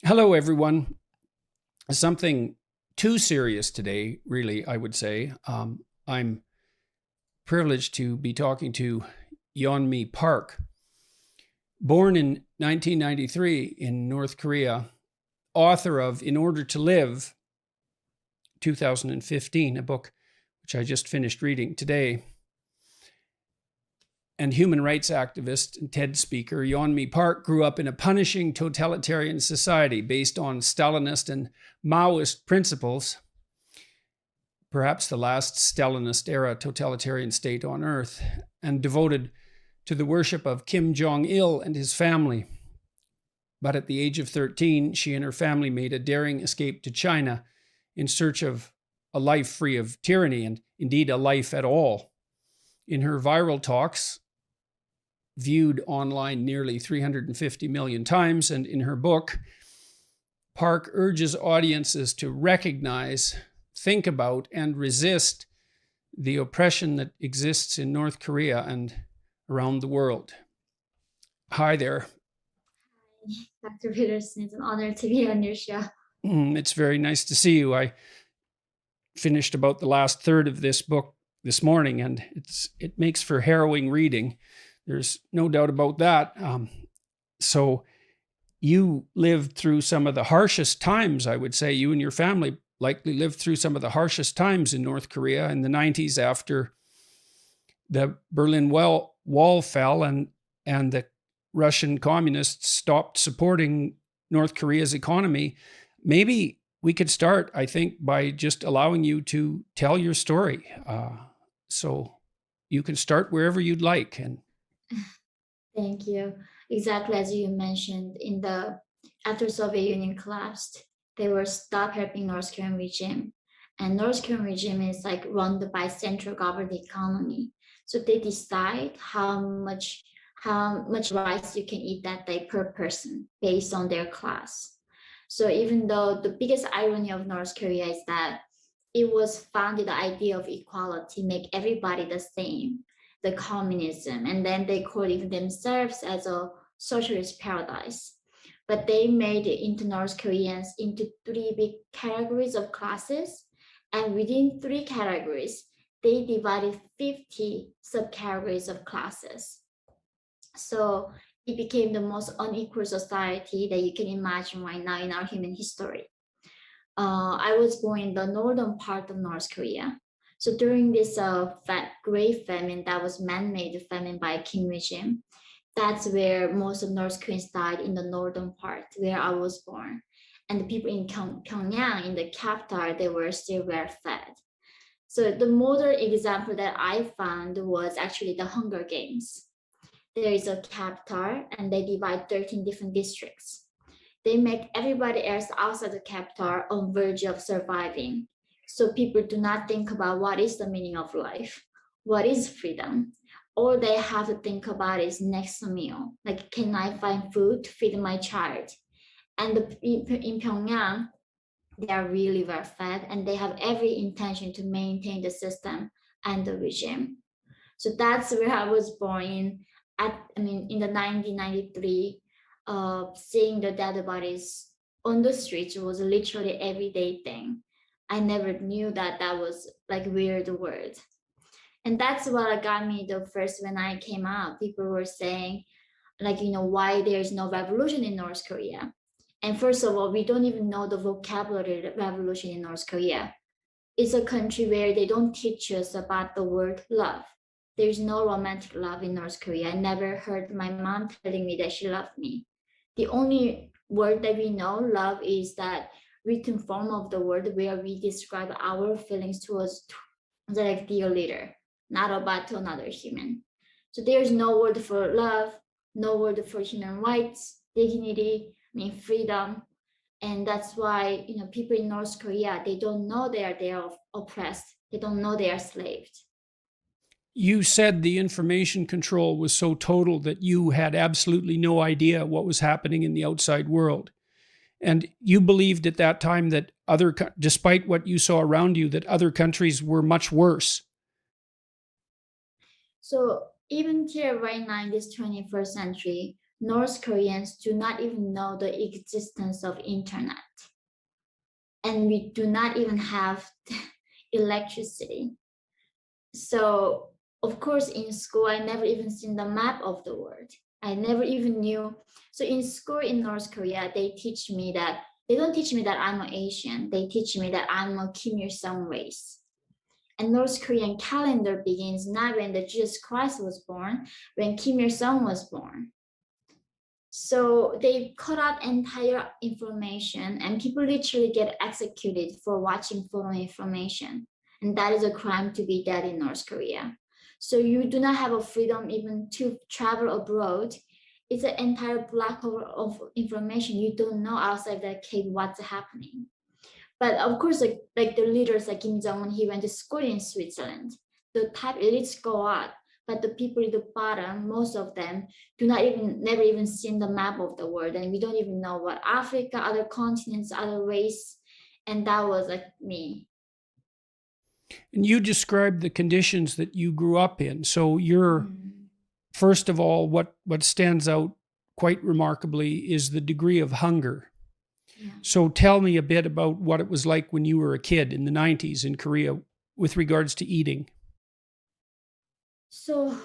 Hello, everyone. Something too serious today, really, I would say. I'm privileged to be talking to Yeonmi Park. Born in 1993 in North Korea, author of In Order to Live, 2015, a book which I just finished reading today, and human rights activist and TED speaker, Yeonmi Park grew up in a punishing totalitarian society based on Stalinist and Maoist principles, perhaps the last Stalinist-era totalitarian state on Earth, and devoted to the worship of Kim Jong-il and his family. But at the age of 13, she and her family made a daring escape to China in search of a life free of tyranny and indeed a life at all. In her viral talks, viewed online nearly 350 million times, and in her book, Park urges audiences to recognize, think about, and resist the oppression that exists in North Korea and around the world. Hi there. Dr. Peterson, it's an honor to be on your show. It's very nice to see you. I finished about the last third of this book this morning, and it makes for harrowing reading. There's no doubt about that. So you lived through some of the harshest times, I would say. You and your family likely lived through some of the harshest times in North Korea in the 90s after the Berlin Wall fell and the Russian communists stopped supporting North Korea's economy. Maybe we could start, I think, by just allowing you to tell your story. So you can start wherever you'd like. And Thank you. Exactly as you mentioned, after Soviet Union collapsed, they were stopped helping North Korean regime. And North Korean regime is like run by central government economy. So they decide how much rice you can eat that day per person based on their class. So even though the biggest irony of North Korea is that it was founded the idea of equality, make everybody the same, the communism, and then they call even themselves as a socialist paradise. But they made into North Koreans into three big categories of classes, and within three categories, they divided 50 subcategories of classes. So it became the most unequal society that you can imagine right now in our human history. I was born in the northern part of North Korea. So during this great famine that was man-made famine by Kim regime, that's where most of North Koreans died, in the northern part where I was born. And the people in Pyongyang, in the capital, they were still well fed. So the modern example that I found was actually the Hunger Games. There is a capital and they divide 13 different districts. They make everybody else outside the capital on verge of surviving. So people do not think about what is the meaning of life, what is freedom. All they have to think about is next meal. Like, can I find food to feed my child? And in Pyongyang, they are really well fed and they have every intention to maintain the system and the regime. So that's where I was born in the 1993. Seeing the dead bodies on the streets was literally everyday thing. I never knew that was like weird word. And that's what got me the first when I came out. People were saying, why there's no revolution in North Korea. And first of all, we don't even know the vocabulary revolution in North Korea. It's a country where they don't teach us about the word love. There's no romantic love in North Korea. I never heard my mom telling me that she loved me. The only word that we know, love, is that written form of the word where we describe our feelings towards the dear leader, not about to another human. So there's no word for love, no word for human rights, dignity, freedom. And that's why, people in North Korea, they don't know they are oppressed. They don't know they are slaved. You said the information control was so total that you had absolutely no idea what was happening in the outside world. And you believed at that time that despite what you saw around you, that other countries were much worse. So even here right now in this 21st century, North Koreans do not even know the existence of internet. And we do not even have electricity. So of course in school, I never even seen the map of the world. I never even knew. So in school in North Korea, they don't teach me that I'm an Asian. They teach me that I'm a Kim Il-sung race. And North Korean calendar begins not when the Jesus Christ was born, when Kim Il-sung was born. So they cut out entire information and people literally get executed for watching photo information. And that is a crime to be dead in North Korea. So you do not have a freedom even to travel abroad. It's an entire black hole of information. You don't know outside that cave what's happening. But of course, like the leaders like Kim Jong-un, he went to school in Switzerland. The top elites go out, but the people at the bottom, most of them never even seen the map of the world. And we don't even know what Africa, other continents, other race. And that was like me. And you described the conditions that you grew up in. So you're, first of all, what stands out quite remarkably is the degree of hunger. Yeah. So tell me a bit about what it was like when you were a kid in the 90s in Korea with regards to eating. So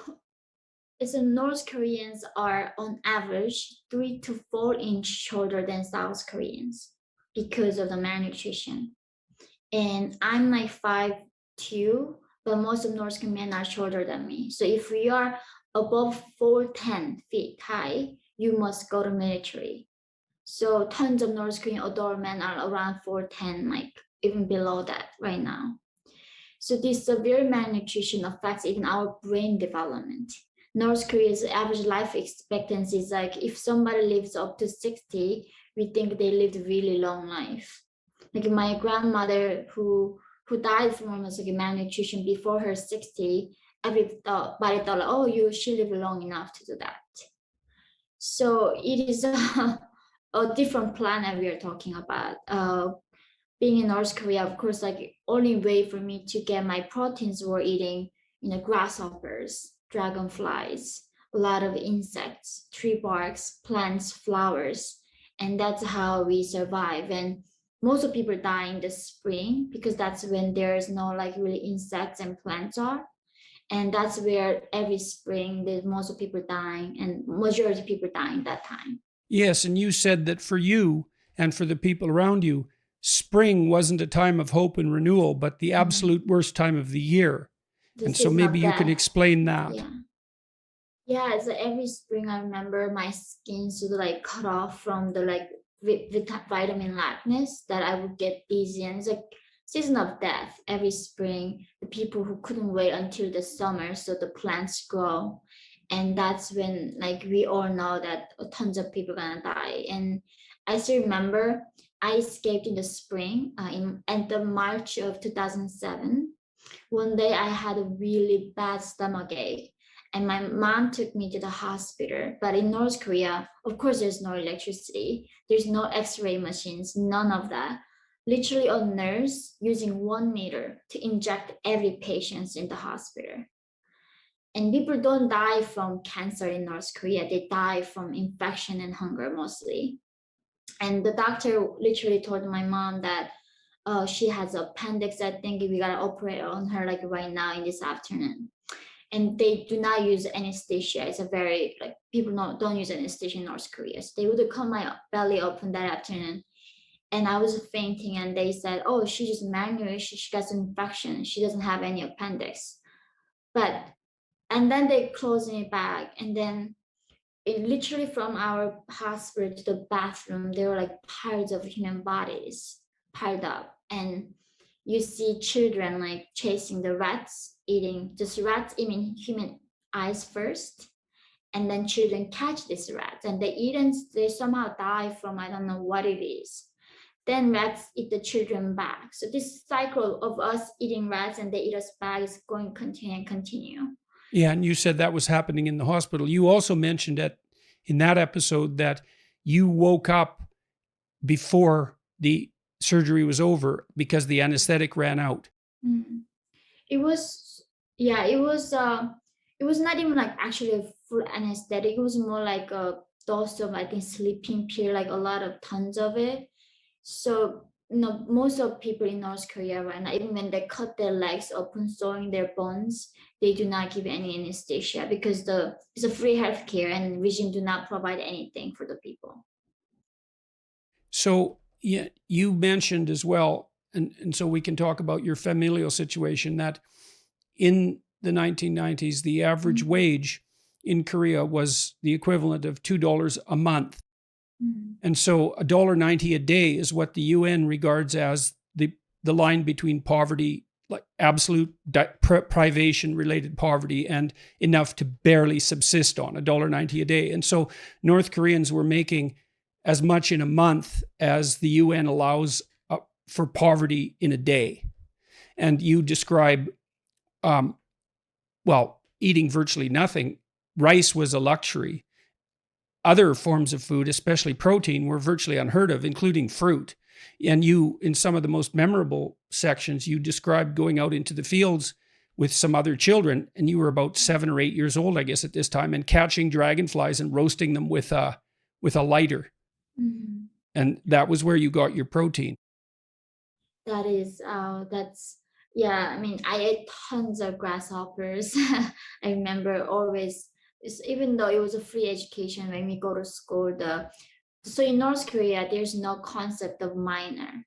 North Koreans are on average 3 to 4 inches shorter than South Koreans because of the malnutrition. And I'm like 5'2", but most of North Korean are shorter than me. So if we are above 4'10" feet high, you must go to military. So tons of North Korean adult men are around 4'10", like even below that right now. So this severe malnutrition affects even our brain development. North Korea's average life expectancy is like, if somebody lives up to 60, we think they lived a really long life. Like my grandmother who died from almost like malnutrition before her 60, everybody thought like, oh, she lived long enough to do that. So it is a different planet we are talking about. Being in North Korea, of course, like only way for me to get my proteins were eating, grasshoppers, dragonflies, a lot of insects, tree barks, plants, flowers, and that's how we survive. And most of people die in the spring because that's when there's no like really insects and plants are. And that's where every spring there's most of people dying and majority of people dying that time. Yes, and you said that for you and for the people around you, spring wasn't a time of hope and renewal, but the absolute worst time of the year. And so maybe you can explain that. Yeah, so every spring I remember my skin sort of like cut off from the like vitamin lackness that I would get dizzy, and it's like season of death every spring. The people who couldn't wait until the summer so the plants grow, and that's when like we all know that tons of people are gonna die. And I still remember I escaped in the spring in the March of 2007. One day I had a really bad stomach ache and my mom took me to the hospital. But in North Korea, of course, there's no electricity. There's no x-ray machines, none of that. Literally a nurse using 1 meter to inject every patient in the hospital. And people don't die from cancer in North Korea. They die from infection and hunger mostly. And the doctor literally told my mom that she has appendix. I think we gotta operate on her like right now in this afternoon. And they do not use anesthesia. It's a very like people don't use anesthesia in North Korea. So they would cut my belly open that afternoon, and I was fainting. And they said, "Oh, she just malnourished. She got some infection. She doesn't have any appendix." And then they closed me back, and then literally from our hospital to the bathroom, there were like piles of human bodies piled up, and you see children like chasing the rats, eating human eyes first, and then children catch these rats and they eat and they somehow die from I don't know what it is. Then rats eat the children back. So this cycle of us eating rats and they eat us back is going to continue. Yeah, and you said that was happening in the hospital. You also mentioned in that episode that you woke up before the surgery was over because the anesthetic ran out. It was it was not even like actually a full anesthetic. It was more like a dose of, I think, sleeping pill, like a lot of tons of it. So most of people in North Korea right now, even when they cut their legs open, sewing their bones, they do not give any anesthesia because it's a free healthcare and regime do not provide anything for the people. So yeah, you mentioned as well, and so we can talk about your familial situation, that in the 1990s, the average Mhm. wage in Korea was the equivalent of $2 a month. Mhm. And so $1.90 a day is what the UN regards as the line between poverty, like absolute privation related poverty, and enough to barely subsist on, $1.90 a day. And so North Koreans were making as much in a month as the UN allows for poverty in a day. And you describe, well, eating virtually nothing. Rice was a luxury. Other forms of food, especially protein, were virtually unheard of, including fruit. And you, in some of the most memorable sections, you described going out into the fields with some other children, and you were about 7 or 8 years old, I guess, at this time, and catching dragonflies and roasting them with a lighter. Mhm. And that was where you got your protein. That's yeah. I mean, I ate tons of grasshoppers. I remember always, even though it was a free education when we go to school, so in North Korea, there's no concept of minor.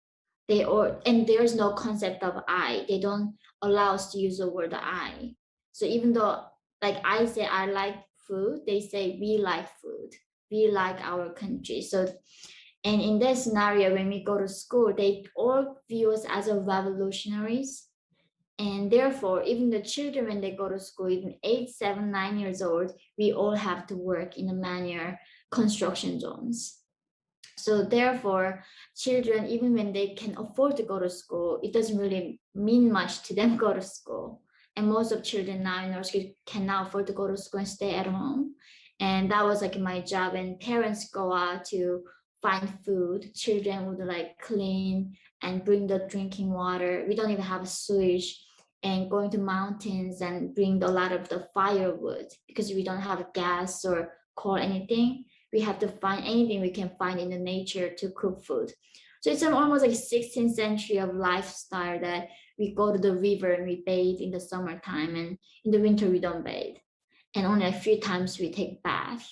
And there's no concept of I. They don't allow us to use the word I. So even though like I say I like food, they say we like food. We like our country. So and in that scenario, when we go to school, they all view us as a revolutionaries. And therefore, even the children, when they go to school, even 8, 7, 9 years old, we all have to work in a manual construction zones. So therefore, children, even when they can afford to go to school, it doesn't really mean much to them go to school. And most of children now in North Korea cannot afford to go to school and stay at home. And that was like my job. And parents go out to find food. Children would like clean and bring the drinking water. We don't even have a sewage. And going to mountains and bring a lot of the firewood because we don't have gas or coal, anything. We have to find anything we can find in the nature to cook food. So it's almost like 16th century of lifestyle that we go to the river and we bathe in the summertime, and in the winter we don't bathe. And only a few times we take bath.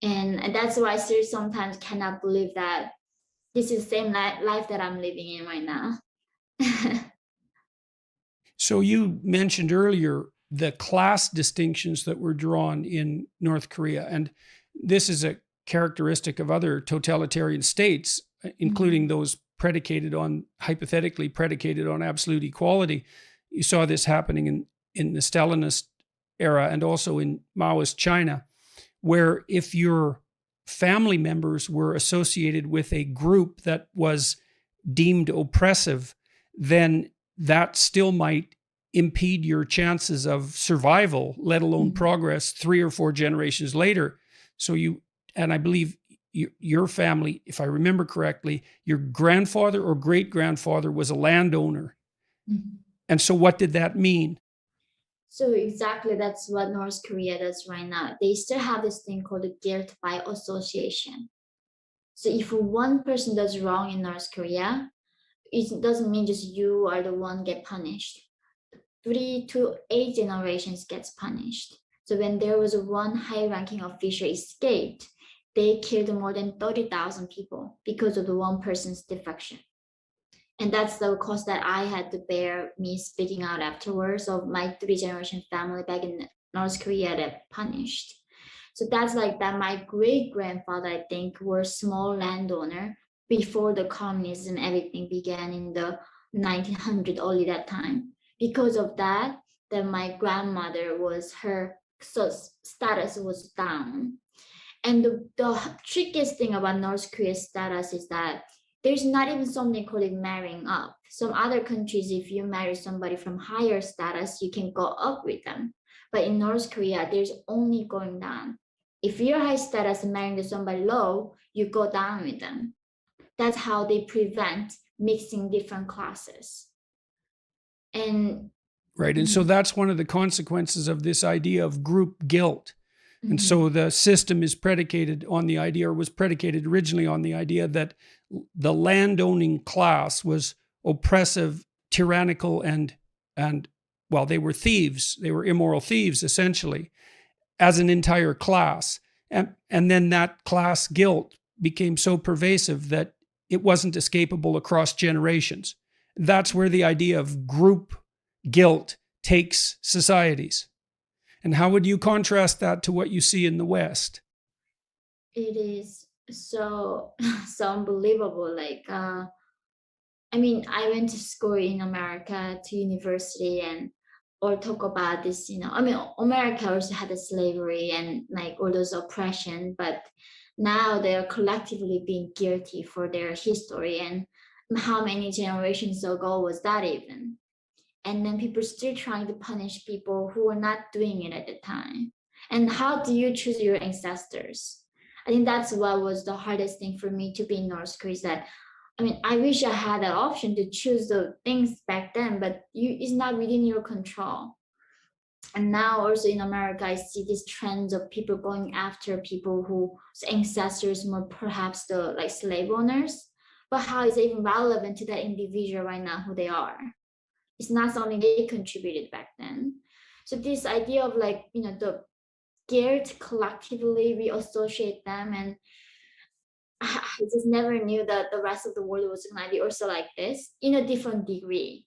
And that's why I still sometimes cannot believe that this is the same life that I'm living in right now. So you mentioned earlier the class distinctions that were drawn in North Korea. And this is a characteristic of other totalitarian states, including those hypothetically predicated on absolute equality. You saw this happening in the Stalinist era and also in Maoist China, where if your family members were associated with a group that was deemed oppressive, then that still might impede your chances of survival, let alone progress 3 or 4 generations later. So and I believe your family, if I remember correctly, your grandfather or great grandfather was a landowner. Mhm. And so what did that mean? So exactly that's what North Korea does right now. They still have this thing called the guilt by association. So if one person does wrong in North Korea, it doesn't mean just you are the one get punished. 3 to 8 generations gets punished. So when there was one high-ranking official escaped, they killed more than 30,000 people because of the one person's defection. And that's the cost that I had to bear, me speaking out afterwards of my 3 generation family back in North Korea that punished. So that's like that. My great grandfather, I think, were small landowner before the communism, everything began in the 1900 only that time. Because of that, then my grandmother was her status was down. And the trickiest thing about North Korea's status is that there's not even something called marrying up. Some other countries, if you marry somebody from higher status, you can go up with them. But in North Korea, there's only going down. If you're high status and marrying to somebody low, you go down with them. That's how they prevent mixing different classes. And right? And so that's one of the consequences of this idea of group guilt. And so the system is predicated on the idea, or was predicated originally on the idea, that the landowning class was oppressive, tyrannical, and well, they were thieves. They were immoral thieves, essentially, as an entire class. And then that class guilt became so pervasive that it wasn't escapable across generations. That's where the idea of group guilt takes societies. And how would you contrast that to what you see in the West? It is so so unbelievable. I mean, I went to school in America, to university, and or talk about this, I mean, America also had a slavery and like all those oppression, but now they're collectively being guilty for their history. And how many generations ago was that even? And then people still trying to punish people who were not doing it at the time. And how do you choose your ancestors? I think that's what was the hardest thing for me to be in North Korea, is that I mean, I wish I had that option to choose the things back then, but it's not within your control. And now also in America, I see these trends of people going after people whose ancestors were perhaps the like slave owners. But how is it even relevant to that individual right now, who they are? It's not something they contributed back then. So this idea of like, the guilt collectively, we associate them, and I just never knew that the rest of the world was going to be also like this in a different degree.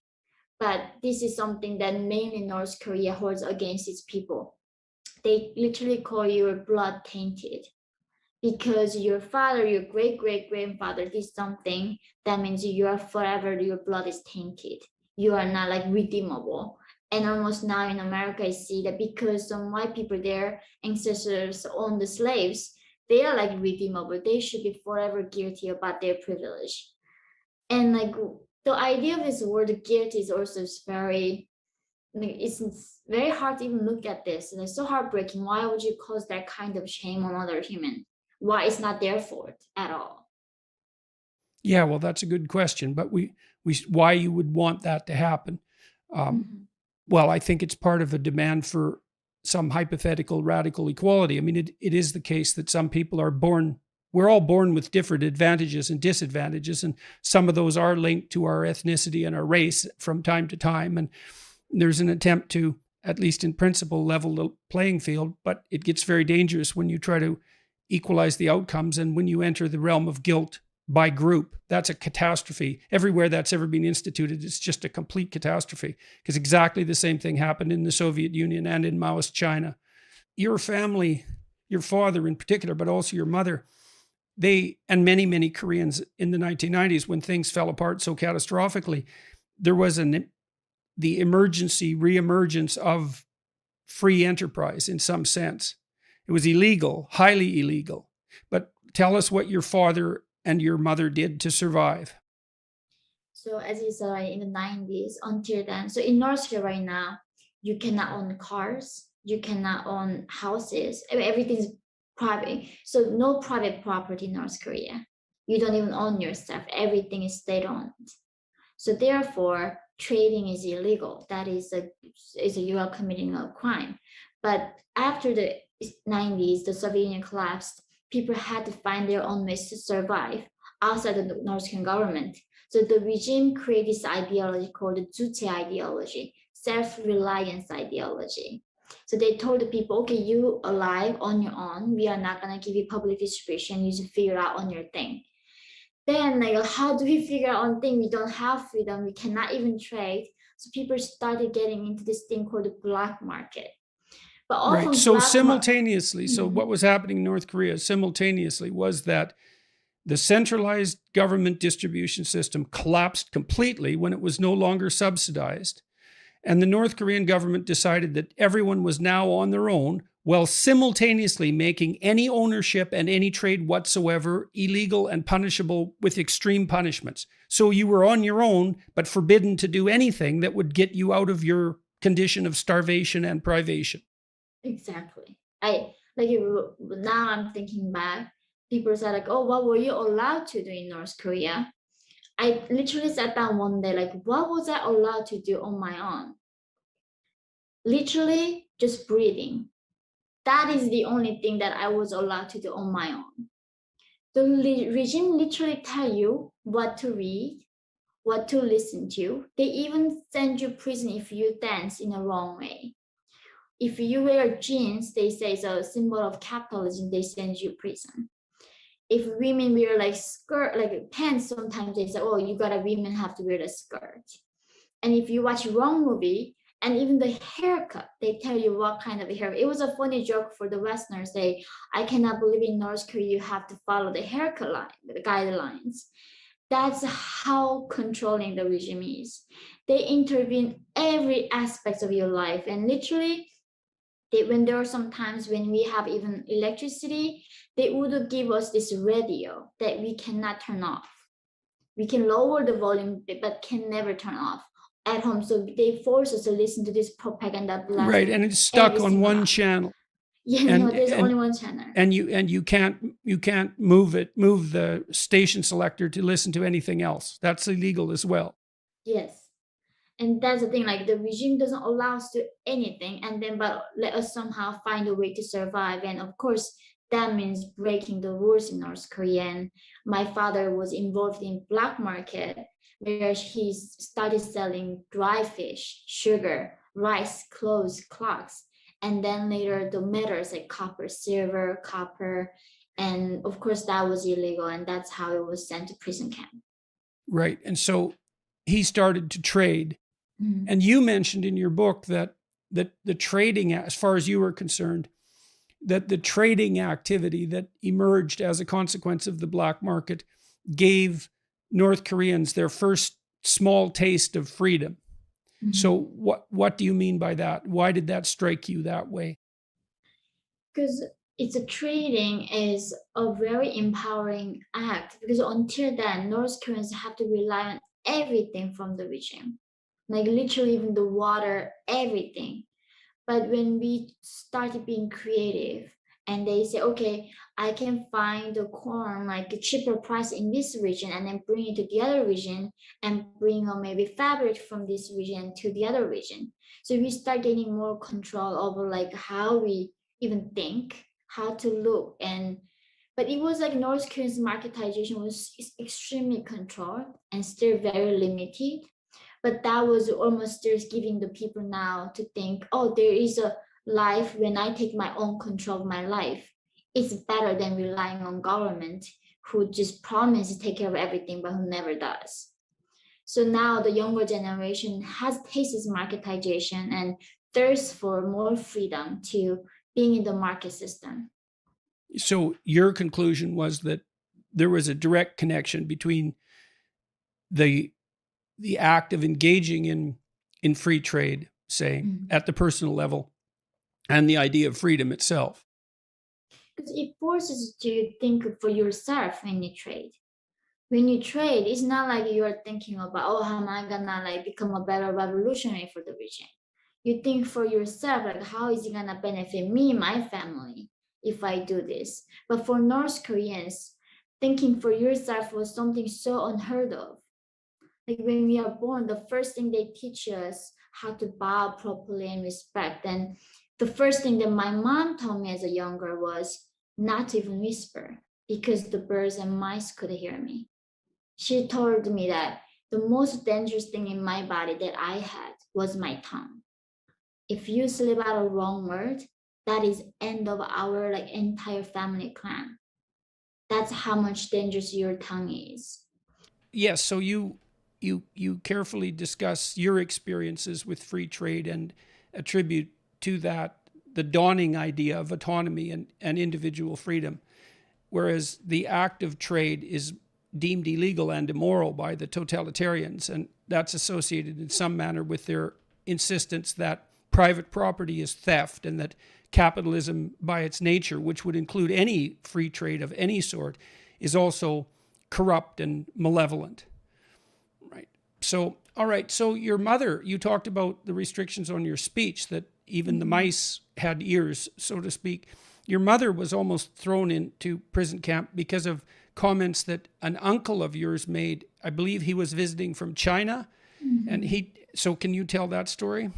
But this is something that mainly North Korea holds against its people. They literally call you blood tainted, because your father, your great great grandfather did something. That means you are forever, your blood is tainted. You are not like redeemable. And almost now in America, I see that because some white people, their ancestors owned the slaves, they are like redeemable. They should be forever guilty about their privilege. And like the idea of this word guilt is also very, like, it's very hard to even look at this. And it's so heartbreaking. Why would you cause that kind of shame on other human? Why it's not their fault at all? Yeah, well, that's a good question. But we why you would want that to happen? Mhm. Well, I think it's part of a demand for some hypothetical radical equality. I mean, it is the case that some people are born, we're all born with different advantages and disadvantages, and some of those are linked to our ethnicity and our race from time to time. And there's an attempt to, at least in principle, level the playing field, but it gets very dangerous when you try to equalize the outcomes. And when you enter the realm of guilt by group, that's a catastrophe. Everywhere that's ever been instituted, it's just a complete catastrophe, because exactly the same thing happened in the Soviet Union and in Maoist China. Your family, your father in particular, but also your mother, they, and many, many Koreans in the 1990s, when things fell apart so catastrophically, there was the emergency reemergence of free enterprise in some sense. It was illegal, highly illegal. But tell us what your father and your mother did to survive. So as you said, in the 90s, until then, so in North Korea right now, you cannot own cars, you cannot own houses. I mean, everything's private. So no private property in North Korea. You don't even own your stuff. Everything is state owned. So therefore, trading is illegal. That you are committing a crime. But after the 90s, the Soviet Union collapsed, people had to find their own ways to survive outside the North Korean government. So the regime created this ideology called the Juche ideology, self-reliance ideology. So they told the people, okay, you alive on your own. We are not gonna give you public distribution. You should figure out on your thing. Then like, how do we figure out on thing? We don't have freedom. We cannot even trade. So people started getting into this thing called the black market. But Right. often So black market. simultaneously, so what was happening in North Korea simultaneously was that the centralized government distribution system collapsed completely when it was no longer subsidized. And the North Korean government decided that everyone was now on their own, while simultaneously making any ownership and any trade whatsoever illegal and punishable with extreme punishments. So you were on your own, but forbidden to do anything that would get you out of your condition of starvation and privation. Exactly. I like now I'm thinking back. People said like, "Oh, what were you allowed to do in North Korea?" I literally sat down one day like, "What was I allowed to do on my own?" literally just breathing. That is the only thing that I was allowed to do on my own. The regime literally tell you what to read, what to listen to. They even send you prison if you dance in a wrong way. If you wear jeans, they say it's a symbol of capitalism, they send you prison. If women wear like skirt, like pants, sometimes they say, oh, women have to wear the skirt. And if you watch wrong movie, and even the haircut, they tell you what kind of hair. It was a funny joke for the Westerners. I cannot believe in North Korea you have to follow the haircut line, the guidelines. That's how controlling the regime is. They intervene every aspect of your life, and literally, when there are some times when we have even electricity, they would give us this radio that we cannot turn off. We can lower the volume, but can never turn off at home. So they force us to listen to this propaganda blast. Right, and it's stuck on one channel. Yeah, no, there's only one channel. And you can't move the station selector to listen to anything else. That's illegal as well. Yes. And that's the thing, like the regime doesn't allow us to do anything, but let us somehow find a way to survive. And of course, that means breaking the rules in North Korea. And my father was involved in black market, where he started selling dry fish, sugar, rice, clothes, clocks, and then later the metals like copper, silver, copper. And of course, that was illegal, and that's how it was sent to prison camp. Right. And so he started to trade. Mm-hmm. And you mentioned in your book that the trading, as far as you were concerned, that the trading activity that emerged as a consequence of the black market gave North Koreans their first small taste of freedom. Mm-hmm. So what do you mean by that? Why did that strike you that way? Because trading is a very empowering act, because until then, North Koreans have to rely on everything from the regime. Like literally even the water, everything. But when we started being creative and they say, okay, I can find the corn like a cheaper price in this region and then bring it to the other region and bring maybe fabric from this region to the other region. So we start getting more control over like how we even think, how to look. But it was like North Korea's marketization was extremely controlled and still very limited. But that was almost just giving the people now to think, oh, there is a life when I take my own control of my life. It's better than relying on government who just promise to take care of everything, but who never does. So now the younger generation has tasted marketization and thirsts for more freedom to being in the market system. So your conclusion was that there was a direct connection between the act of engaging in free trade, say, mm-hmm. at the personal level, and the idea of freedom itself. Because it forces you to think for yourself when you trade. When you trade, it's not like you're thinking about, oh, how am I gonna like become a better revolutionary for the region? You think for yourself, like how is it gonna benefit me, my family, if I do this? But for North Koreans, thinking for yourself was something so unheard of. Like when we are born, the first thing they teach us how to bow properly and respect. And the first thing that my mom told me as a younger was not to even whisper, because the birds and mice could hear me. She told me that the most dangerous thing in my body that I had was my tongue. If you slip out a wrong word, that is end of our like entire family clan. That's how much dangerous your tongue is. Yes, so you carefully discuss your experiences with free trade and attribute to that the dawning idea of autonomy and individual freedom, whereas the act of trade is deemed illegal and immoral by the totalitarians, and that's associated in some manner with their insistence that private property is theft and that capitalism by its nature, which would include any free trade of any sort, is also corrupt and malevolent. Right. So, all right. So your mother, you talked about the restrictions on your speech, that even the mice had ears, so to speak. Your mother was almost thrown into prison camp because of comments that an uncle of yours made. I believe he was visiting from China. Mm-hmm. And so can you tell that story?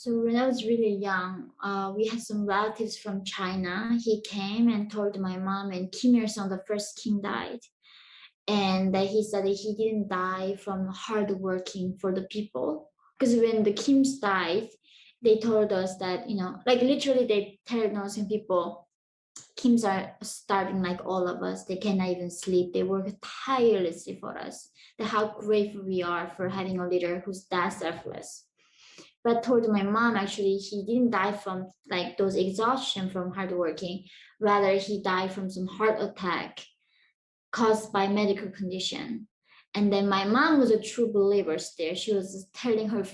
So when I was really young, we had some relatives from China. He came and told my mom, and Kim Il Sung, the first king, died. And that he said that he didn't die from hard working for the people. Because when the Kims died, they told us that, like literally they tell Northern people, Kims are starving like all of us. They cannot even sleep. They work tirelessly for us. That how grateful we are for having a leader who's that selfless. But told my mom actually he didn't die from like those exhaustion from hard working. Rather, he died from some heart attack caused by medical condition. And then my mom was a true believer still. She was telling her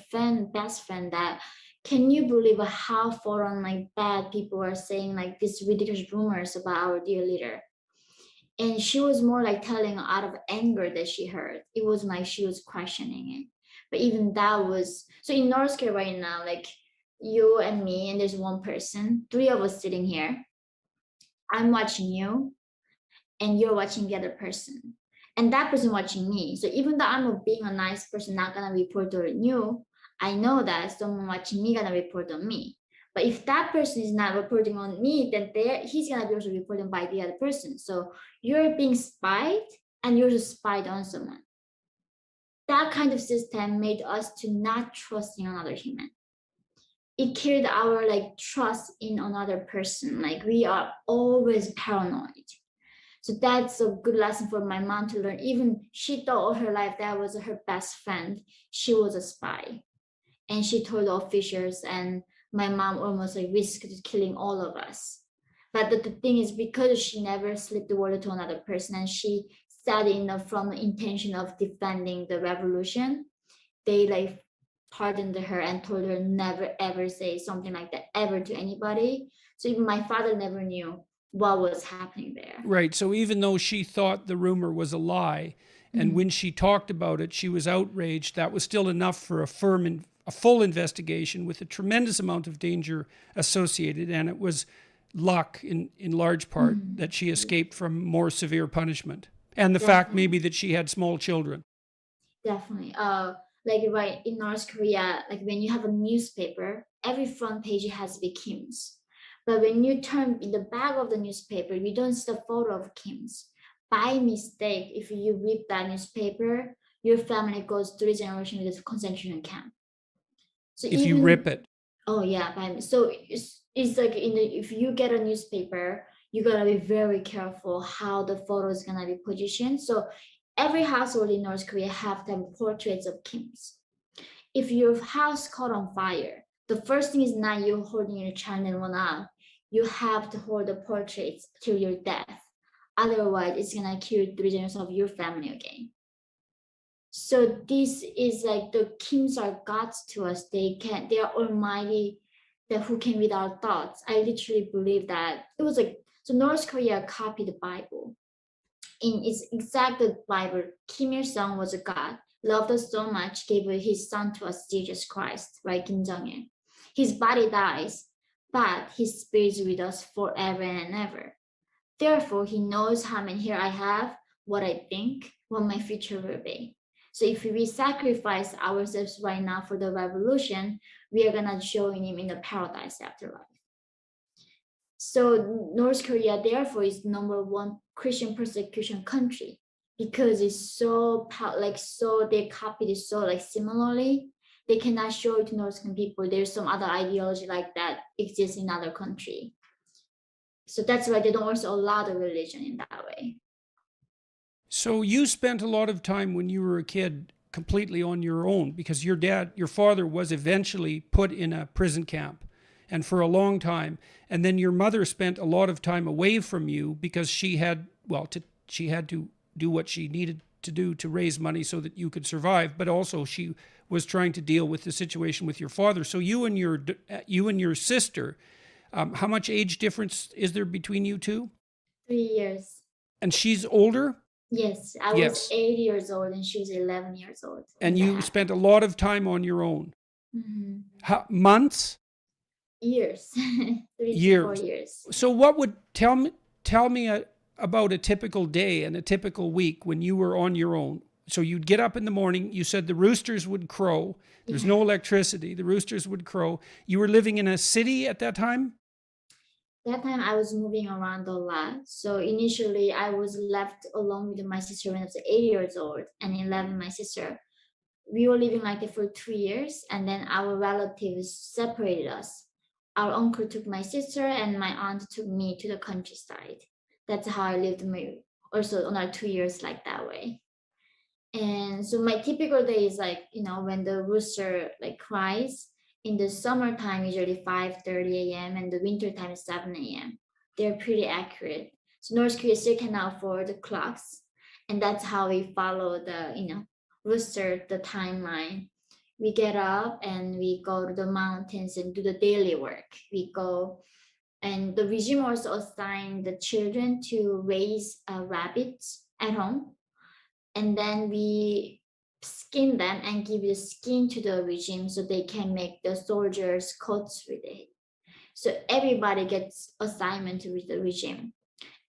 best friend that, can you believe how foreign like bad people are saying like these ridiculous rumors about our dear leader? And she was more like telling out of anger that she heard. It wasn't like she was questioning it. But even that was so in North Korea right now, like you and me, and there's one person, three of us sitting here. I'm watching you, and you're watching the other person, and that person watching me. So even though being a nice person, not gonna report on you, I know that someone watching me gonna report on me. But if that person is not reporting on me, then he's gonna be also reported by the other person. So you're being spied, and you're just spied on someone. That kind of system made us to not trust in another human. It killed our like trust in another person. Like we are always paranoid. So that's a good lesson for my mom to learn. Even she thought all her life that was her best friend. She was a spy. And she told the officials, and my mom almost like risked killing all of us. But the thing is, because she never slipped the word to another person, and she said from the intention of defending the revolution, they like pardoned her and told her never ever say something like that ever to anybody. So even my father never knew what was happening there. Right. So even though she thought the rumor was a lie, and when she talked about it, she was outraged, that was still enough for a full investigation with a tremendous amount of danger associated. And it was luck in large part that she escaped from more severe punishment. And the fact maybe that she had small children. Definitely. Like right in North Korea, like when you have a newspaper, every front page has to be Kim's. But when you turn in the back of the newspaper, you don't see the photo of Kim's. By mistake, if you rip that newspaper, your family goes 3 generations to the concentration camp. So if you rip it. Oh yeah, so it's like if you get a newspaper, you gotta be very careful how the photo is gonna be positioned. So every household in North Korea have them portraits of Kims. If your house caught on fire, the first thing is not you holding your child and one up. You have to hold the portraits till your death. Otherwise, it's gonna kill 3 generations of your family again. So this is like the Kims are gods to us. They are almighty, that who can read our thoughts. I literally believe that it was like so North Korea copied the Bible. In its exact Bible, Kim Il Sung was a God, loved us so much, gave his son to us, Jesus Christ, right? Kim Jong Il. His body dies, but his spirit is with us forever and ever. Therefore, he knows how many here I have, what I think, what my future will be. So if we sacrifice ourselves right now for the revolution, we are gonna join him in the paradise afterlife. So North Korea, therefore, is #1 Christian persecution country because it's so they copied it so like similarly. They cannot show it to North Korean people. There's some other ideology like that exists in other country. So that's why they don't also allow the religion in that way. So you spent a lot of time when you were a kid completely on your own because your father was eventually put in a prison camp and for a long time. And then your mother spent a lot of time away from you because she had to do what she needed to do to raise money so that you could survive. But also she was trying to deal with the situation with your father. So you and your sister, how much age difference is there between you two? 3 years. And she's older? Yes, I was 8 years old and she was 11 years old. And you spent a lot of time on your own. Months? Years. 3 to 4 years. So what would tell me about a typical day and a typical week when you were on your own? So you'd get up in the morning. You said the roosters would crow. There's Yeah. no electricity. The roosters would crow. You were living in a city at that time? That time I was moving around a lot. So initially I was left alone with my sister when I was 8 years old, and 11 my sister. We were living like that for 2 years, and then our relatives separated us. Our uncle took my sister and my aunt took me to the countryside. That's how I lived my also on our 2 years like that way. And so my typical day is like, when the rooster like cries in the summertime, usually 5:30 a.m. and the winter time is 7 a.m. They're pretty accurate. So North Korea still cannot afford the clocks. And that's how we follow the, rooster, the timeline. We get up and we go to the mountains and do the daily work. We go and the regime also assigned the children to raise rabbits at home, and then we skin them and give the skin to the regime so they can make the soldiers coats with it. So everybody gets assignment with the regime.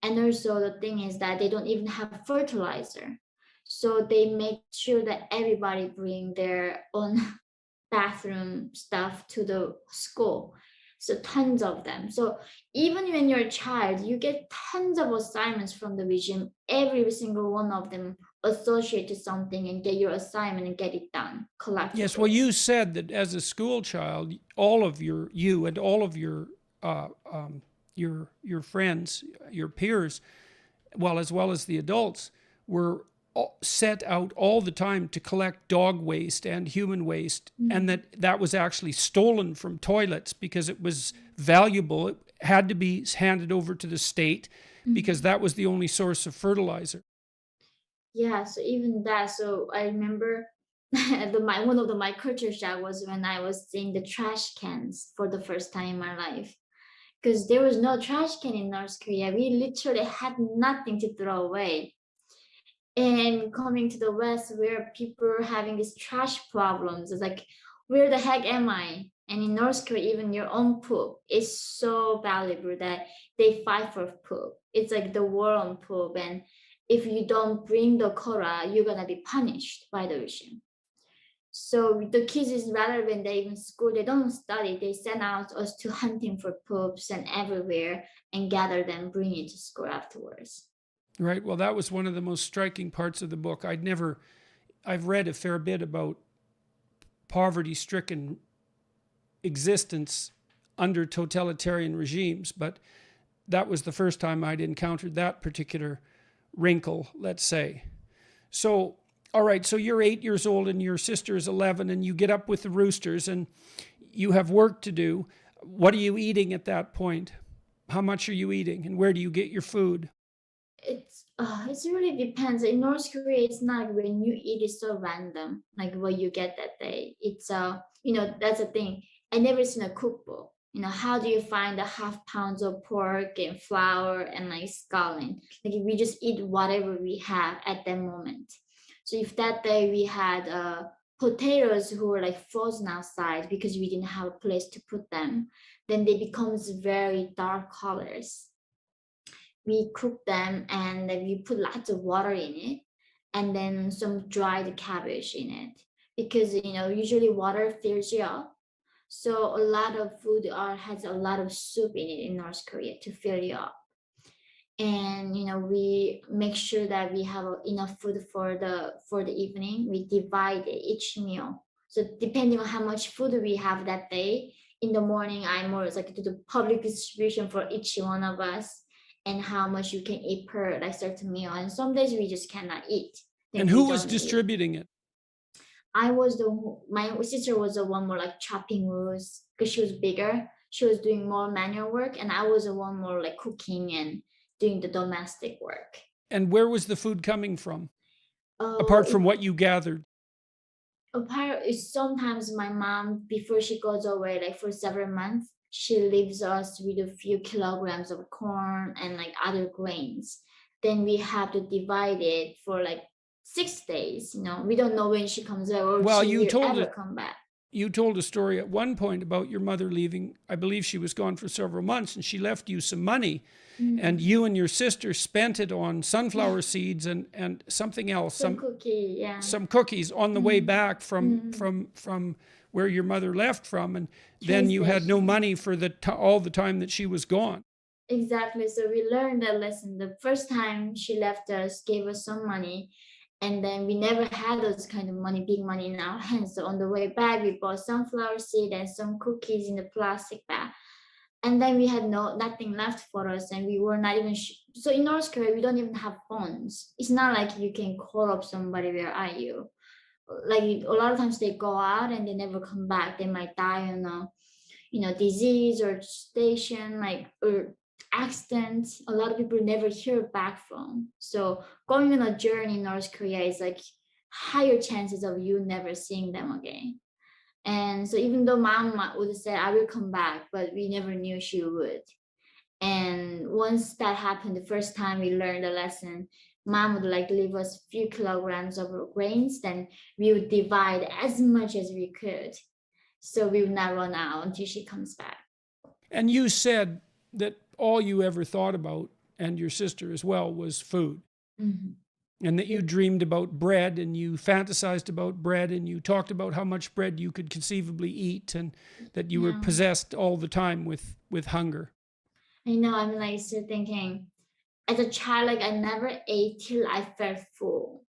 And also the thing is that they don't even have fertilizer. So they make sure that everybody bring their own bathroom stuff to the school. So tons of them. So even when you're a child, you get tons of assignments from the regime. Every single one of them associate to something and get your assignment and get it done Yes. Well, collectively. you said that as a school child, all of you and all of uh, um, your friends, your peers, as well as the adults, were set out all the time to collect dog waste and human waste, and that was actually stolen from toilets because it was valuable. It had to be handed over to the state because that was the only source of fertilizer. Yeah, so even that, so I remember one of my culture shock was when I was seeing the trash cans for the first time in my life. Because there was no trash can in North Korea. We literally had nothing to throw away. And coming to the West, where people are having these trash problems, it's like, where the heck am I? And in North Korea, even your own poop is so valuable that they fight for poop. It's like the war on poop. And if you don't bring the quota, you're gonna be punished by the regime. So the kids is rather when they in school, they don't study. They send out us to hunting for poops and everywhere and gather them, bring it to school afterwards. Right. Well, that was one of the most striking parts of the book. I've read a fair bit about poverty stricken existence under totalitarian regimes, but that was the first time I'd encountered that particular wrinkle, let's say. So, all right, so you're 8 years old and your sister is 11, and you get up with the roosters and you have work to do. What are you eating at that point? How much are you eating, and where do you get your food? It's really depends. In North Korea, it's not like when you eat, it's so random, like what you get that day. That's the thing. I never seen a cookbook. How do you find the half pounds of pork and flour and like scallion? Like we just eat whatever we have at that moment. So if that day we had potatoes who were like frozen outside because we didn't have a place to put them, then they becomes very dark colors. We cook them and then we put lots of water in it, and then some dried cabbage in it, because usually water fills you up. So a lot of food has a lot of soup in it in North Korea to fill you up. And we make sure that we have enough food for the evening. We divide each meal, so depending on how much food we have that day, in the morning I more like to do public distribution for each one of us, and how much you can eat per like certain meal. And some days we just cannot eat, And then we who was don't eat. distributing it? My sister was the one more like chopping wood because she was bigger. She was doing more manual work, and I was the one more like cooking and doing the domestic work. And where was the food coming from, Oh, apart from what you gathered? apart is sometimes my mom, before she goes away like for several months, she leaves us with a few kilograms of corn and like other grains. Then we have to divide it for like 6 days. We don't know when she comes back or Well, she you will told ever us come back. you told a story at one point about your mother leaving. I believe she was gone for several months, and she left you some money, and you and your sister spent it on sunflower seeds and something else, some cookies on the way back from where your mother left from, and then you had no money for all the time that she was gone. Exactly. So we learned that lesson. The first time she left us, gave us some money, and then we never had those kind of money, big money in our hands. So on the way back, we bought sunflower seed and some cookies in the plastic bag. And then we had nothing left for us, and we were not even so in North Korea we don't even have phones. It's not like you can call up somebody, where are you? Like a lot of times they go out and they never come back. They might die on a disease or station, like, or accidents. A lot of people never hear back from. So going on a journey in North Korea is like higher chances of you never seeing them again. And so even though mom would say, I will come back, but we never knew she would. And once that happened, the first time we learned the lesson, mom would like leave us a few kilograms of grains, then we would divide as much as we could. So we would not run out until she comes back. And you said that all you ever thought about, and your sister as well, was food. Mm-hmm. And that you dreamed about bread, and you fantasized about bread, and you talked about how much bread you could conceivably eat, and that you were possessed all the time with hunger. I know, I'm like still thinking, as a child, like I never ate till I felt full.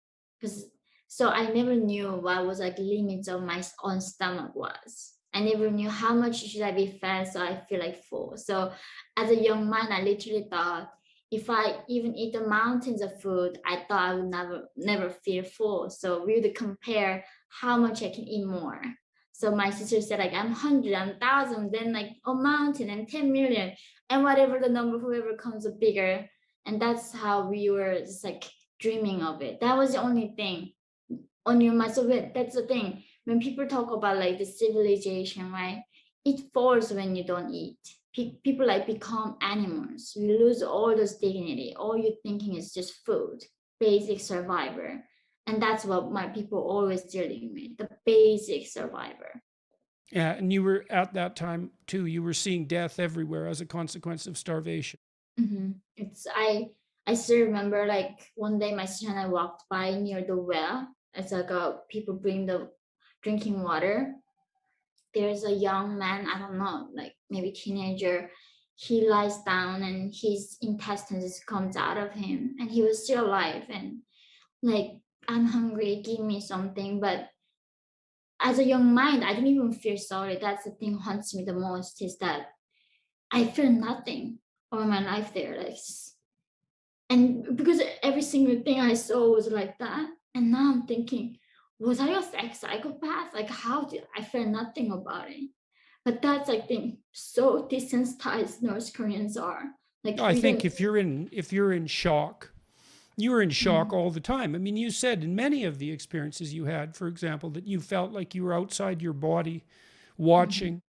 So I never knew what was like limits of my own stomach was. I never knew how much should I be fed so I feel like full. So as a young man, I literally thought, if I even eat the mountains of food, I thought I would never feel full. So we would compare how much I can eat more. So my sister said, like, I'm 100, I'm 1,000, then like a mountain and 10 million, and whatever the number, whoever comes up bigger. And that's how we were just like dreaming of it. That was the only thing on your mind. So that's the thing. When people talk about like the civilization, right? It falls when you don't eat. People like become animals. You lose all this dignity. All you're thinking is just food, basic survivor. And that's what my people always dealing with, the basic survivor. Yeah, and you were at that time too, you were seeing death everywhere as a consequence of starvation. Mm-hmm. I still remember like one day my sister and I walked by near the well. It's like people bring the drinking water. There's a young man, I don't know, like maybe teenager. He lies down and his intestines comes out of him, and he was still alive. And like, I'm hungry, give me something. But as a young mind, I didn't even feel sorry. That's the thing haunts me the most, is that I feel nothing all my life there. Like, and because every single thing I saw was like that. And now I'm thinking, was I a psychopath? Like, how did I feel nothing about it? But that's, I think, so desensitized North Koreans are. Like, I think if you're in shock, you were in shock all the time. I mean, you said in many of the experiences you had, for example, that you felt like you were outside your body watching.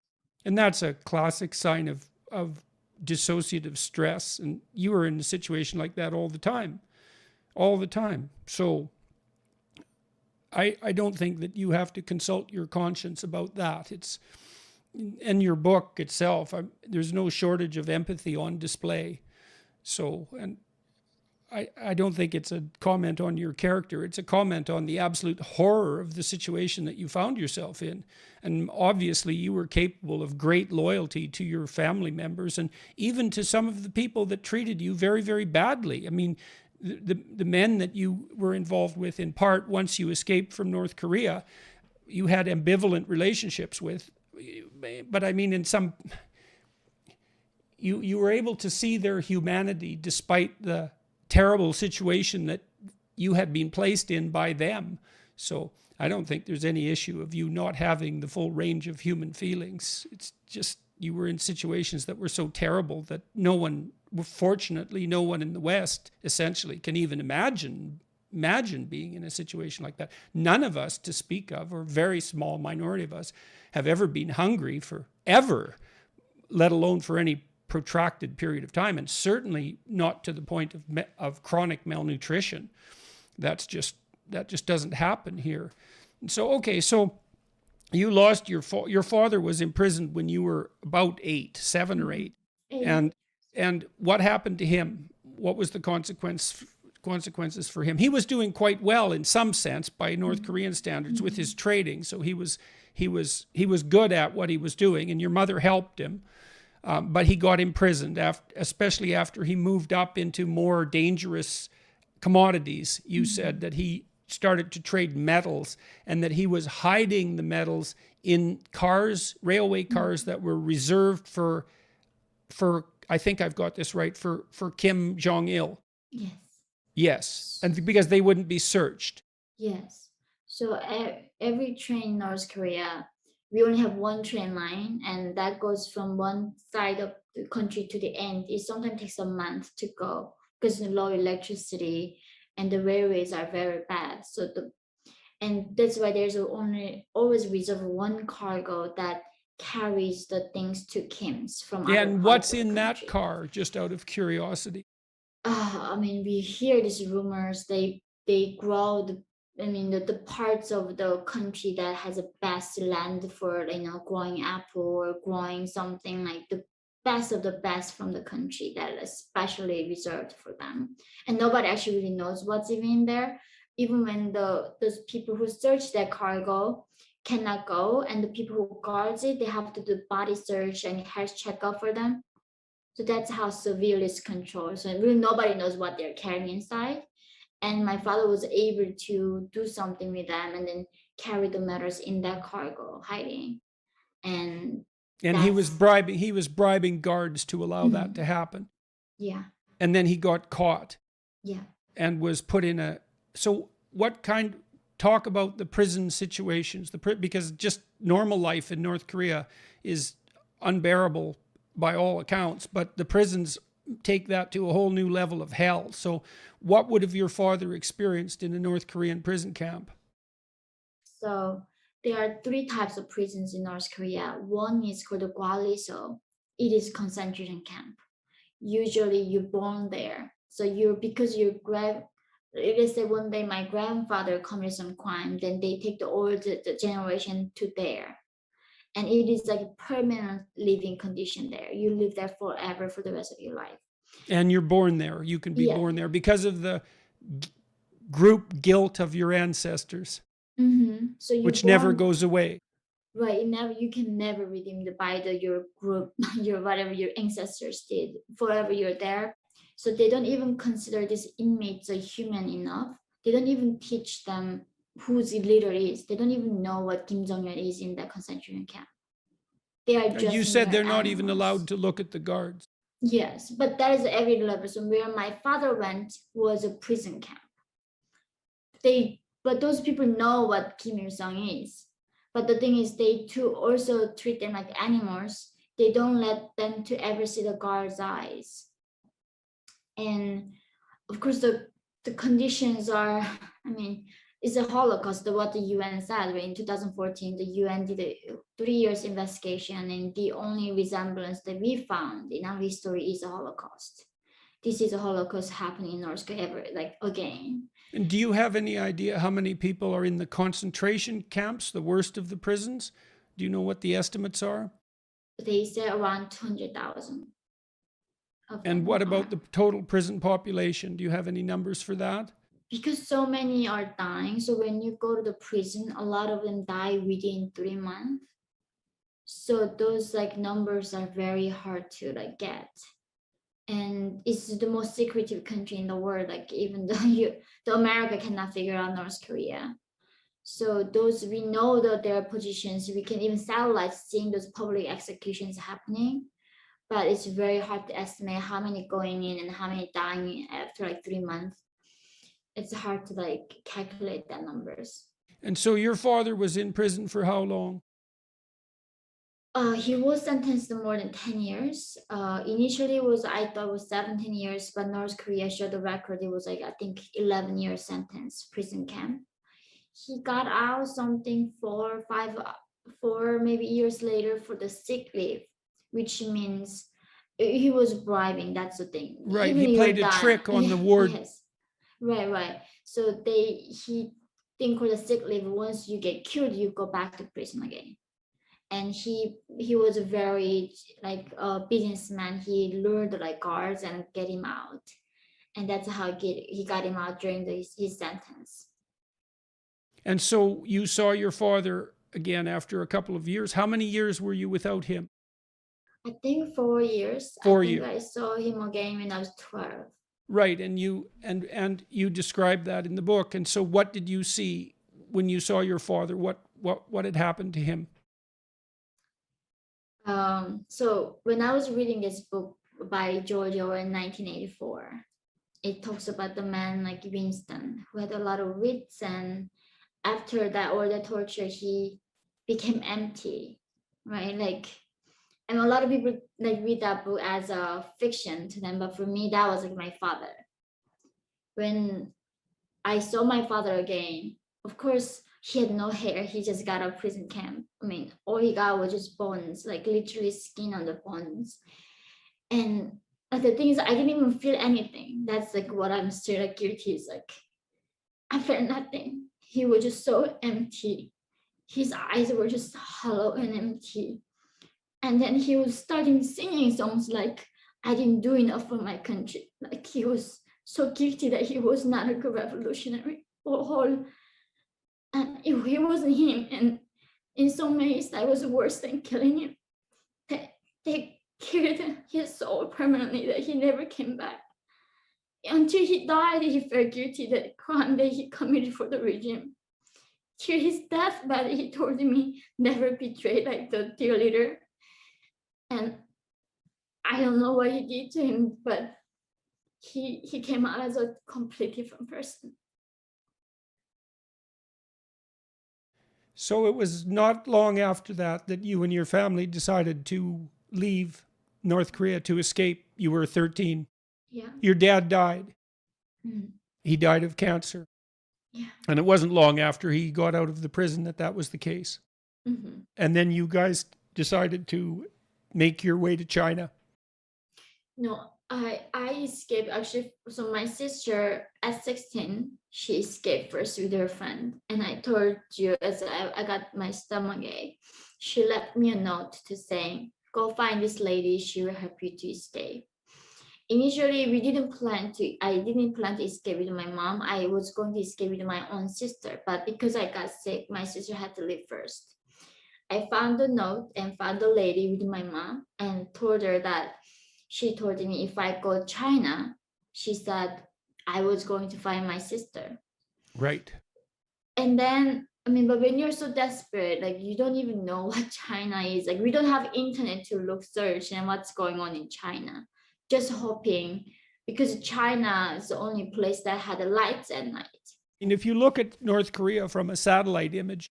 And that's a classic sign of dissociative stress. And you were in a situation like that all the time. So I don't think that you have to consult your conscience about that. It's in your book itself. There's no shortage of empathy on display. So, and I don't think it's a comment on your character. It's a comment on the absolute horror of the situation that you found yourself in. And obviously you were capable of great loyalty to your family members, and even to some of the people that treated you very, very badly. I mean, the men that you were involved with, in part, once you escaped from North Korea, you had ambivalent relationships with. But I mean, in some, you were able to see their humanity despite the terrible situation that you had been placed in by them. So I don't think there's any issue of you not having the full range of human feelings. It's just you were in situations that were so terrible that fortunately no one in the West essentially can even imagine being in a situation like that. None of us, to speak of, or a very small minority of us, have ever been hungry forever, let alone for any protracted period of time, and certainly not to the point of chronic malnutrition. That just doesn't happen here. And so, okay, so you lost your father was imprisoned when you were about 7 or 8. And And what happened to him? What was the consequences for him? He was doing quite well in some sense by North Korean standards with his trading, so he was good at what he was doing, and your mother helped him. But he got imprisoned, especially after he moved up into more dangerous commodities. You said that he started to trade metals, and that he was hiding the metals in cars, railway cars that were reserved for I think I've got this right, for Kim Jong-il. yes. Yes, and because they wouldn't be searched. Yes. So every train in North Korea, we only have one train line, and that goes from one side of the country to the end. It sometimes takes a month to go because of low electricity and the railways are very bad. And that's why there's only always reserved one cargo that carries the things to Kim's from other And parts what's of the in that country. car, just out of curiosity? I mean, we hear these rumors. They grow the parts of the country that has the best land for growing apple or growing something like the best of the best from the country that is especially reserved for them. And nobody actually really knows what's even in there. Even when those people who search that cargo cannot go, and the people who guards it, they have to do body search and health checkup for them. So that's how severe it's controlled. So really nobody knows what they're carrying inside. And my father was able to do something with them and then carry the metals in that cargo, hiding. And he was that's bribing guards to allow that to happen. yeah, And then he got caught yeah. and was put in a. So what kind? Talk about the prison situations. Because just normal life in North Korea is unbearable by all accounts, but the prisons take that to a whole new level of hell. So what would have your father experienced in a North Korean prison camp? So there are three types of prisons in North Korea. One is called the Gwaliso. It is concentration camp. Usually you're born there. So because let's say one day my grandfather committed some crime, then they take the generation to there. And it is like a permanent living condition there. You live there forever for the rest of your life. And you're born there. You can be Yeah. born there because of the group guilt of your ancestors, So which never goes away. Right. You can never redeem by your group, your whatever your ancestors did. Forever you're there. So they don't even consider these inmates a human enough. They don't even teach them who the leader is. They don't even know what Kim Jong-un is in that concentration camp. They are just You said they're not animals. even allowed to look at the guards. Yes, but that is every level. So where my father went was a prison camp. But those people know what Kim Il Sung is. But the thing is, they too also treat them like animals. They don't let them to ever see the guard's eyes. And of course, the conditions are, it's a Holocaust, what the UN said. In 2014, the UN did a 3 years investigation, and the only resemblance that we found in our history is a Holocaust. This is a Holocaust happening in North Korea ever, again. And do you have any idea how many people are in the concentration camps, the worst of the prisons? Do you know what the estimates are? They say around 200,000. And what about the total prison population? Do you have any numbers for that? Because so many are dying, so when you go to the prison, a lot of them die within 3 months. So those numbers are very hard to get. And it's the most secretive country in the world. Even though the America cannot figure out North Korea. So we know that there are positions. We can even satellites seeing those public executions happening, but it's very hard to estimate how many going in and how many dying after 3 months. It's hard to calculate that numbers. And so your father was in prison for how long? He was sentenced to more than 10 years. Initially I thought it was 17 years, but North Korea showed the record. It was I think 11 year sentence, prison camp. He got out something 4 maybe years later for the sick leave, which means he was bribing. That's the thing. Right, he played a trick on the ward. Yes, right. So he thing called a sick leave. Once you get killed, you go back to prison again. And he was a very like a businessman. He lured like guards and get him out, and that's how he got him out during his sentence. And so you saw your father again after a couple of years. How many years were you without him? I think 4 years. 4 I think years. I saw him again when I was 12. Right, and you described that in the book. And so what did you see when you saw your father? What had happened to him? So when I was reading this book by George Orwell in 1984, it talks about the man like Winston who had a lot of wits, and after that all the torture, he became empty, right? Like, and a lot of people like read that book as a fiction to them, but for me that was like my father. When I saw my father again, of course he had no hair. He just got out of prison camp. I mean, all he got was just bones, like literally skin on the bones. And the thing is, I didn't even feel anything. That's like what I'm still like guilty is like, I felt nothing. He was just so empty. His eyes were just hollow and empty. And then he was starting singing songs like, I didn't do enough for my country. Like he was so guilty that he was not a good revolutionary or whole. And it wasn't him. And in some ways, that was worse than killing him. They killed his soul permanently, that he never came back. Until he died, he felt guilty that the crime that he committed for the regime. Till his deathbed, he told me never betray like the dear leader. And I don't know what he did to him, but he came out as a completely different person. So it was not long after that that you and your family decided to leave North Korea to escape. You were 13. Yeah. Your dad died. Mm. He died of cancer. Yeah. And it wasn't long after he got out of the prison that was the case. Mm-hmm. And then you guys decided to make your way to China. No, I escaped actually. So my sister at 16, she escaped first with her friend. And I told you, as I got my stomach ache, she left me a note to say, go find this lady, she will help you to escape. Initially, I didn't plan to escape with my mom. I was going to escape with my own sister, but because I got sick, my sister had to leave first. I found the note and found the lady with my mom and told her that she told me if I go to China, she said I was going to find my sister. Right. And then, I mean, but when you're so desperate, like you don't even know what China is. Like we don't have internet to search and what's going on in China. Just hoping, because China is the only place that had the lights at night. And if you look at North Korea from a satellite image,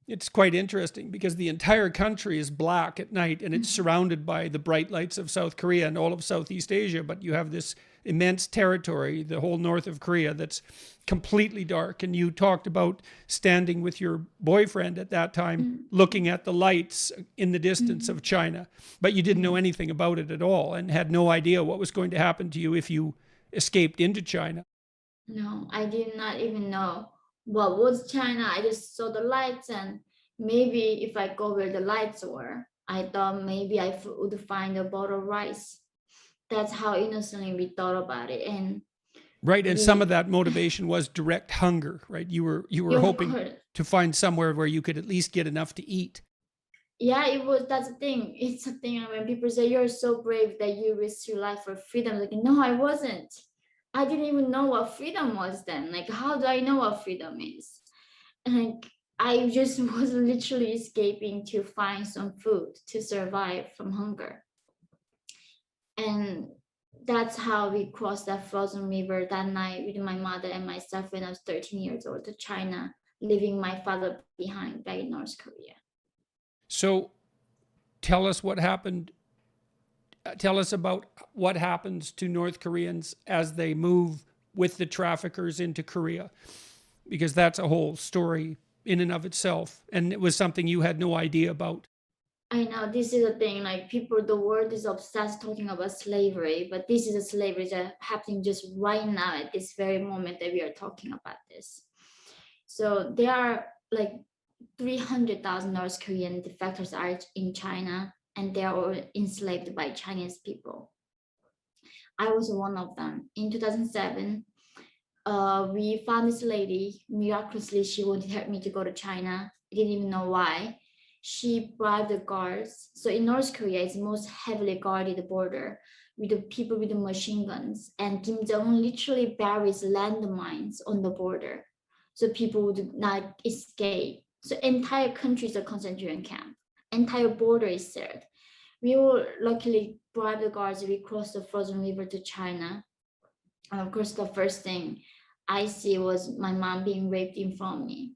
it's quite interesting because the entire country is black at night and it's surrounded by the bright lights of South Korea and all of Southeast Asia. But you have this immense territory, the whole north of Korea, that's completely dark. And you talked about standing with your boyfriend at that time, looking at the lights in the distance of China, but you didn't know anything about it at all and had no idea what was going to happen to you if you escaped into China. No, I did not even know what was China. I just saw the lights, and maybe if I go where the lights were, I thought maybe I would find a bottle of rice. That's how innocently we thought about it. And right, and some of that motivation was direct hunger, right? You were hoping to find somewhere where you could at least get enough to eat. Yeah, it was. That's the thing. It's a thing when people say you're so brave that you risked your life for freedom. Like, no, I wasn't. I didn't even know what freedom was then. Like, how do I know what freedom is? And like, I just was literally escaping to find some food to survive from hunger. And that's how we crossed that frozen river that night with my mother and myself when I was 13 years old to China, leaving my father behind back in North Korea. So tell us what happened. Tell us about what happens to North Koreans as they move with the traffickers into Korea, because that's a whole story in and of itself. And it was something you had no idea about. I know this is a thing, like people, the world is obsessed talking about slavery, but this is a slavery that's happening just right now at this very moment that we are talking about this. So there are like 300,000 North Korean defectors are in China, and they are all enslaved by Chinese people. I was one of them. In 2007, we found this lady. Miraculously, she wanted to help me to go to China. I didn't even know why. She bribed the guards. So in North Korea, it's the most heavily guarded border with the people with the machine guns. And Kim Jong-un literally buries landmines on the border, so people would not escape. So entire country is a concentration camp. Entire border is sealed. We were luckily bribe the guards. We crossed the frozen river to China. And of course, the first thing I see was my mom being raped in front of me.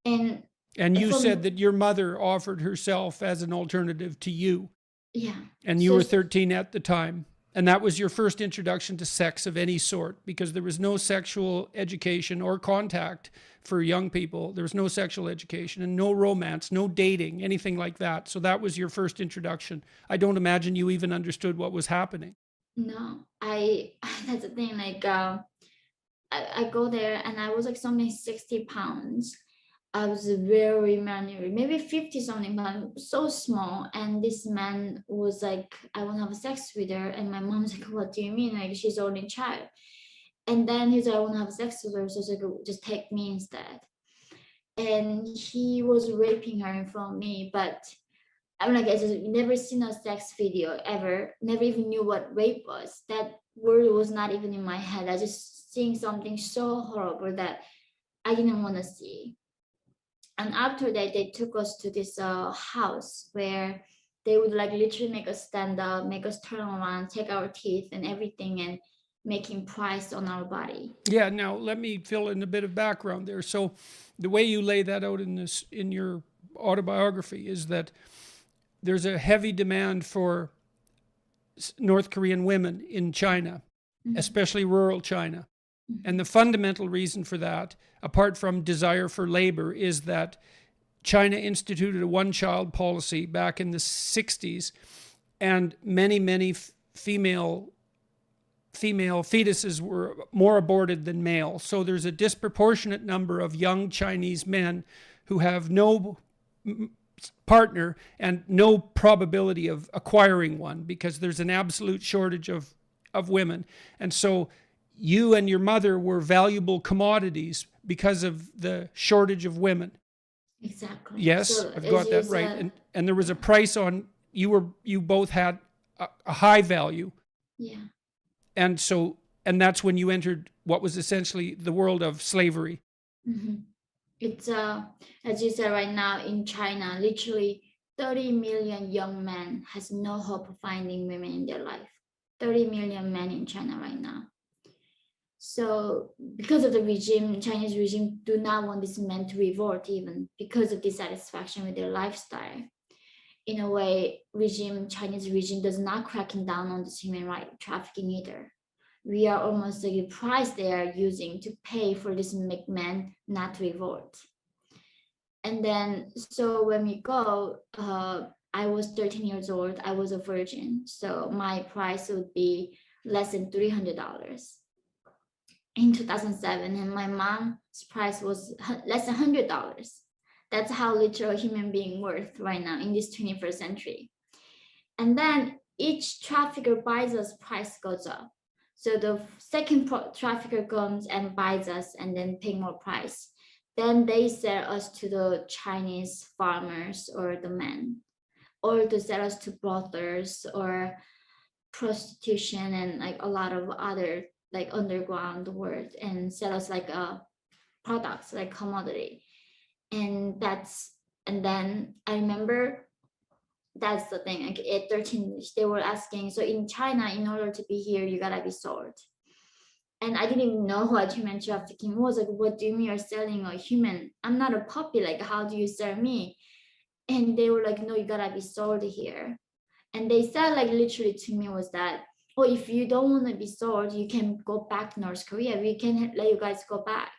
And you said that your mother offered herself as an alternative to you. Yeah. And you were 13 at the time. And that was your first introduction to sex of any sort, because there was no sexual education or contact for young people. There was no sexual education and no romance, no dating, anything like that. So that was your first introduction. I don't imagine you even understood what was happening. No, that's the thing. Like, I go there and I was like something 60 pounds. I was very malnourished, maybe 50 something, but so small. And this man was like, I want to have sex with her. And my mom's like, what do you mean? Like, she's only a child. And then he's like, I want to have sex with her. So it's like, just take me instead. And he was raping her in front of me. But I'm like, I just never seen a sex video ever, never even knew what rape was. That word was not even in my head. I just seeing something so horrible that I didn't want to see. And after that, they took us to this house where they would like literally make us stand up, make us turn around, take our teeth and everything, and making price on our body. Yeah, now let me fill in a bit of background there. So the way you lay that out in your autobiography is that there's a heavy demand for North Korean women in China, especially rural China. And the fundamental reason for that, apart from desire for labor, is that China instituted a one-child policy back in the 60s, and many female fetuses were more aborted than male. So there's a disproportionate number of young Chinese men who have no partner and no probability of acquiring one, because there's an absolute shortage of women. And so you and your mother were valuable commodities because of the shortage of women. Exactly. Yes, so I've got that right. And there was a price on, you both had a high value. Yeah. And that's when you entered what was essentially the world of slavery. It's as you said, right now in China, literally 30 million young men has no hope of finding women in their life. 30 million men in China right now. So because of the regime, Chinese regime do not want these men to revolt, even because of dissatisfaction with their lifestyle. In a way, Chinese regime does not cracking down on this human right trafficking either. We are almost like the price they are using to pay for this men not to revolt. And then, so when we go, I was 13 years old, I was a virgin. So my price would be less than $300 in 2007. And my mom's price was less than $100. That's how little a human being worth right now in this 21st century. And then each trafficker buys us, price goes up. So the second trafficker comes and buys us and then pay more price. Then they sell us to the Chinese farmers or the men, or to sell us to brothels or prostitution and like a lot of other like underground work, and sell us like products like commodity. And then I remember that's the thing. Like at 13, they were asking, so in China, in order to be here, you gotta be sold. And I didn't even know what human trafficking was. Like, what do you mean you're selling a human? I'm not a puppy. Like, how do you sell me? And they were like, no, you gotta be sold here. And they said like literally to me was that, oh, if you don't want to be sold, you can go back to North Korea. We can let you guys go back.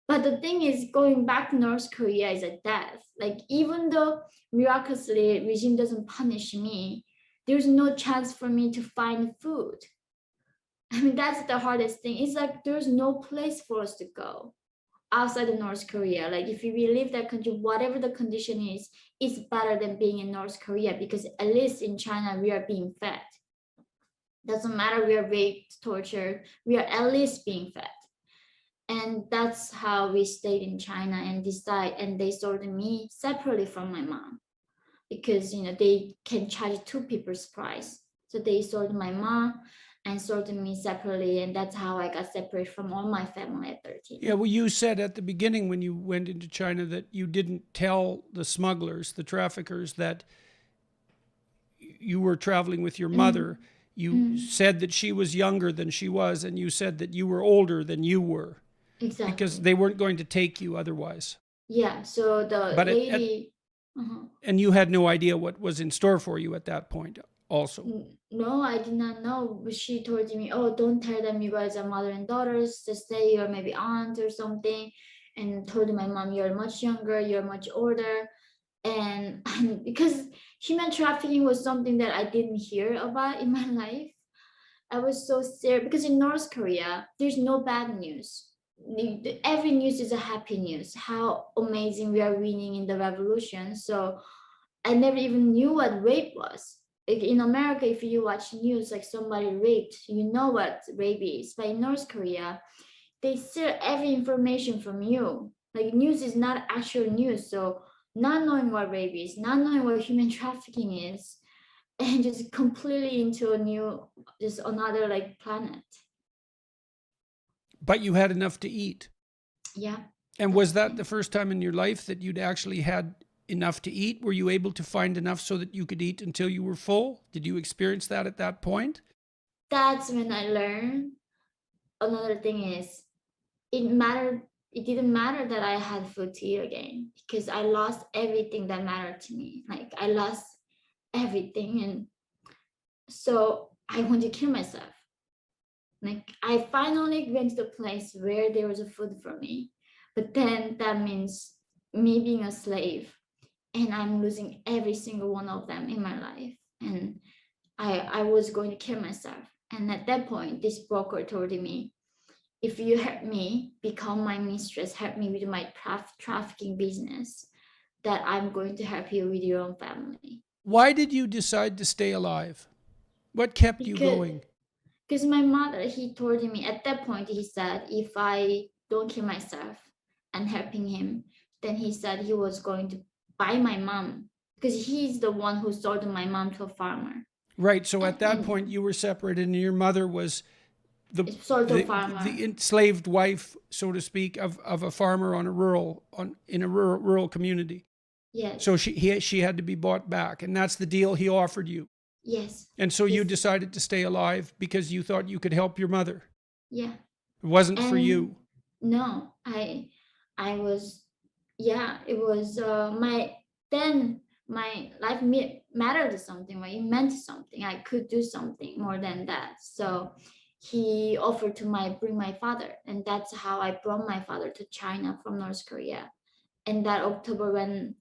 But the thing is, going back to North Korea is a death. Like, even though miraculously regime doesn't punish me, there's no chance for me to find food. I mean, that's the hardest thing. It's like there's no place for us to go. outside of North Korea. Like if we leave that country, whatever the condition is, it's better than being in North Korea, because at least in China we are being fed. Doesn't matter we are raped, tortured, we are at least being fed. And that's how we stayed in China and they sold me separately from my mom, because they can charge two people's price. So they sold my mom and sold me separately, and that's how I got separated from all my family at 13. Yeah, well, you said at the beginning when you went into China that you didn't tell the smugglers, the traffickers, that you were traveling with your mother. You said that she was younger than she was, and you said that you were older than you were. Exactly. Because they weren't going to take you otherwise. Yeah, so the lady... And you had no idea what was in store for you at that point also. No, I did not know. She told me, oh, don't tell them you guys are mother and daughters, just say you're maybe aunt or something. And told my mom, you're much younger, you're much older. And because human trafficking was something that I didn't hear about in my life, I was so scared, because in North Korea, there's no bad news. Every news is a happy news, how amazing we are winning in the revolution. So I never even knew what rape was. Like in America, if you watch news, like somebody raped, you know what rape is. But in North Korea, they steal every information from you. Like news is not actual news. So not knowing what rape is, not knowing what human trafficking is, and just completely into just another like planet. But you had enough to eat. Yeah. And was that the first time in your life that you'd actually had enough to eat? Were you able to find enough so that you could eat until you were full? Did you experience that at that point? That's when I learned. Another thing is, it didn't matter that I had food to eat again, because I lost everything that mattered to me. Like I lost everything, and so I wanted to kill myself. Like I finally went to the place where there was a food for me, but then that means me being a slave, and I'm losing every single one of them in my life, and I was going to kill myself. And at that point, this broker told me, if you help me become my mistress, help me with my trafficking business, that I'm going to help you with your own family. Why did you decide to stay alive? What kept you going? Because my mother, he told me at that point, he said, if I don't kill myself and helping him, then he said he was going to buy my mom, because he's the one who sold my mom to a farmer. Right. So at that point you were separated, and your mother was the enslaved wife, so to speak, of a farmer in a rural community. Yes. So she had to be bought back, and that's the deal he offered you. Yes. And so you decided to stay alive because you thought you could help your mother. Yeah. It wasn't for you. No, I was, yeah, it was my life mattered something, right? It meant something. I could do something more than that. So he offered to bring my father, and that's how I brought my father to China from North Korea. And that October, when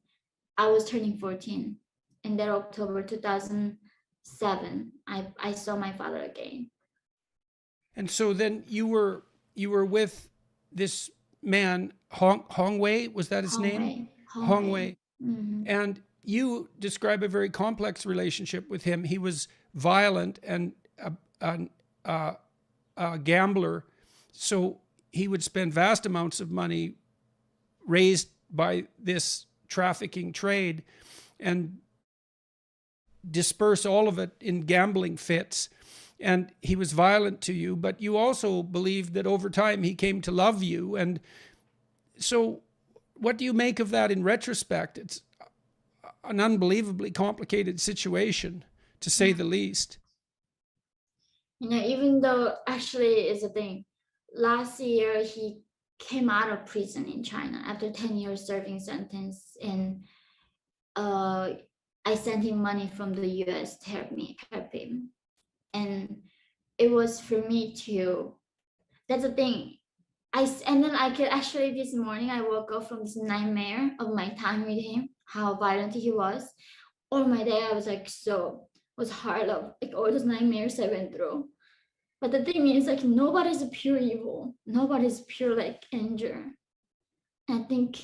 I was turning 14, in that October 2007, I saw my father again. And so then you were with this man, Hong Wei, was that his name? Hong Wei. Mm-hmm. And you describe a very complex relationship with him. He was violent and a gambler, so he would spend vast amounts of money raised by this trafficking trade and disperse all of it in gambling fits. And he was violent to you, but you also believed that over time he came to love you. And so what do you make of that in retrospect? It's an unbelievably complicated situation, to say the least. Even though actually is a thing, last year he came out of prison in China after 10 years serving sentence, and I sent him money from the US to help him. And it was for me to, that's the thing. And then I could actually, this morning I woke up from this nightmare of my time with him, how violent he was. All my day I was like, was hard of like all those nightmares I went through. But the thing is, like, nobody's pure evil. Nobody's pure like anger. And I think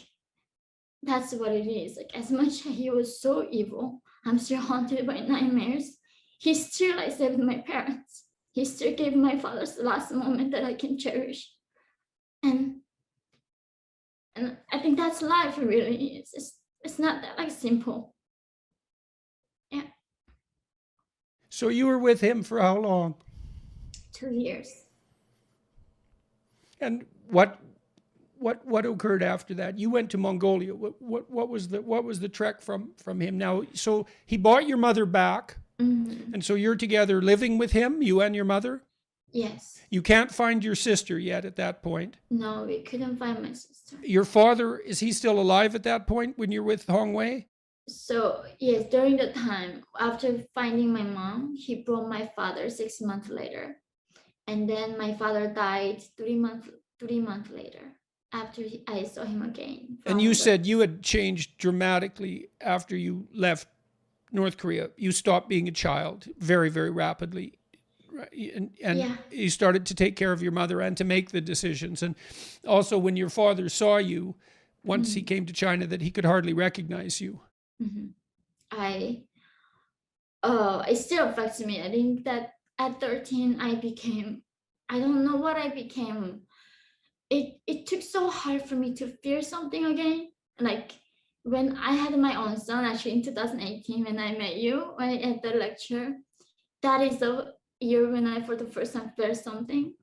that's what it is. Like, as much as he was so evil, I'm still haunted by nightmares. He still like saved my parents. He still gave my father's last moment that I can cherish. And I think that's life really. It's not that like simple. Yeah. So you were with him for how long? 2 years. And what occurred after that? You went to Mongolia. What was the trek from him? Now, so he bought your mother back, and so you're together living with him, you and your mother? Yes. You can't find your sister yet at that point. No, we couldn't find my sister. Your father, is he still alive at that point when you're with Hong Wei? So yes, during the time after finding my mom, he brought my father 6 months later, and then my father died 3 months later after I saw him again. And you said you had changed dramatically after you left North Korea. You stopped being a child very, very rapidly. And Yeah. you started to take care of your mother and to make the decisions. And also when your father saw you, once he came to China, that he could hardly recognize you. It still affects me. I think that at 13, I don't know what I became. It took so hard for me to fear something again. Like when I had my own son, actually in 2018, when I met you at the lecture, that is the year when I for the first time felt something.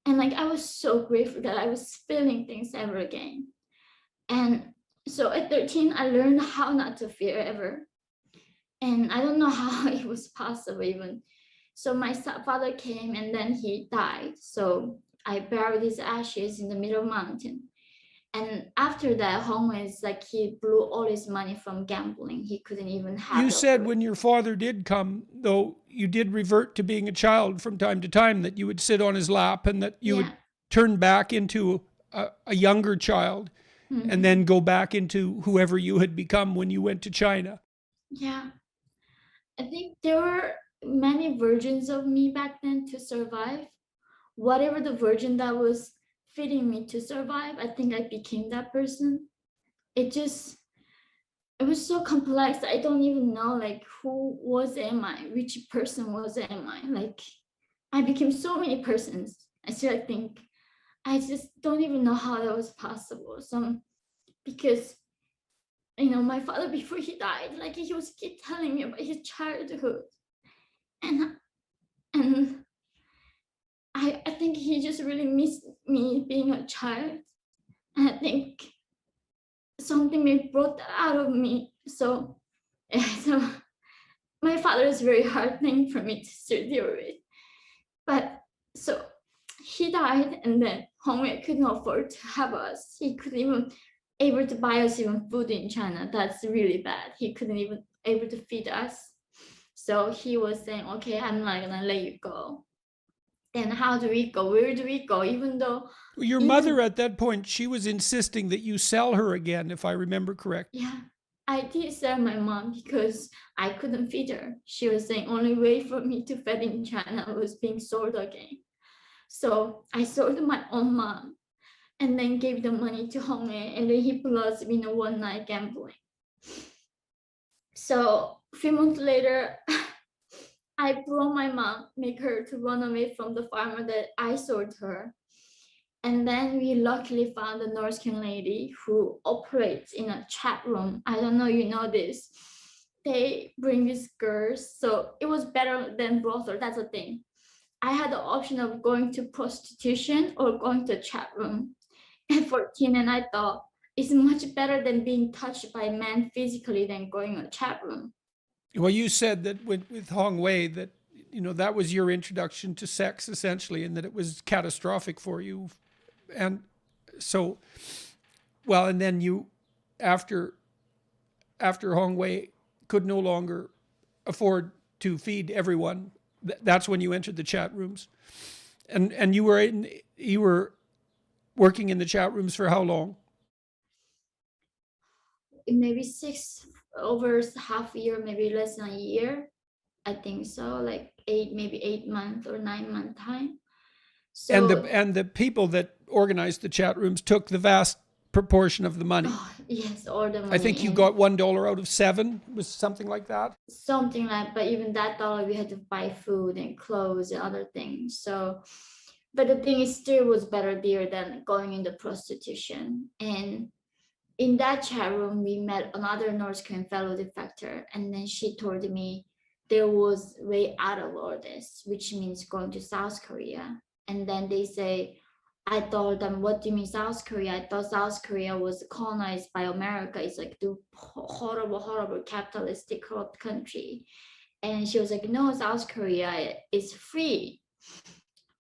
And like I was so grateful that I was feeling things ever again. And so at 13, I learned how not to fear ever. And I don't know how it was possible even. So my father came and then he died. So I buried his ashes in the middle of the mountain. And after that, Hong was like, he blew all his money from gambling. He couldn't even have. You said when your father did come, though, you did revert to being a child from time to time, that you would sit on his lap and that you would turn back into a younger child and then go back into whoever you had become when you went to China. Yeah. I think there were many versions of me back then to survive. Whatever the version that was fitting me to survive, I think I became that person. It was so complex. I don't even know like am I, which person am I? Like I became so many persons. I still think I just don't even know how that was possible. Because my father before he died, like he was keep telling me about his childhood, and I think he just really missed me being a child, and I think something may brought that out of me. So my father is a very hard thing for me to still deal with, but so he died, and then Hongwei couldn't afford to have us. He couldn't even able to buy us even food in China. That's really bad. He couldn't even able to feed us. So he was saying, okay, I'm not gonna let you go. Then how do we go? Where do we go? Even though your mother at that point, she was insisting that you sell her again, if I remember correct. Yeah, I did sell my mom because I couldn't feed her. She was saying only way for me to feed in China was being sold again. So I sold my own mom and then gave the money to Hongwei, and then he plus me in a one night gambling. So a few months later, I brought my mom, make her to run away from the farmer that I sold her. And then we luckily found a North Korean lady who operates in a chat room. I don't know you know this. They bring these girls. So it was better than brothel. That's the thing. I had the option of going to prostitution or going to a chat room at 14, and I thought it's much better than being touched by men physically than going to a chat room. Well, you said that with Hong Wei that that was your introduction to sex essentially, and that it was catastrophic for you, and so, well, and then you, after Hong Wei could no longer afford to feed everyone, that's when you entered the chat rooms, and you were working in the chat rooms for how long? Maybe over half a year, maybe less than a year. I think so, like maybe 8 months or 9 month time. So and the people that organized the chat rooms took the vast proportion of the money. Oh, yes, all the money. I think you got $1 out of 7. It was something like that. Something like, but even that dollar we had to buy food and clothes and other things. So, but the thing is, still was better there than going into prostitution. And in that chat room, we met another North Korean fellow defector, and then she told me there was way out of all this, which means going to South Korea. And then they say, I told them, what do you mean South Korea? I thought South Korea was colonized by America. It's like the horrible capitalistic country. And she was like, no, South Korea is free.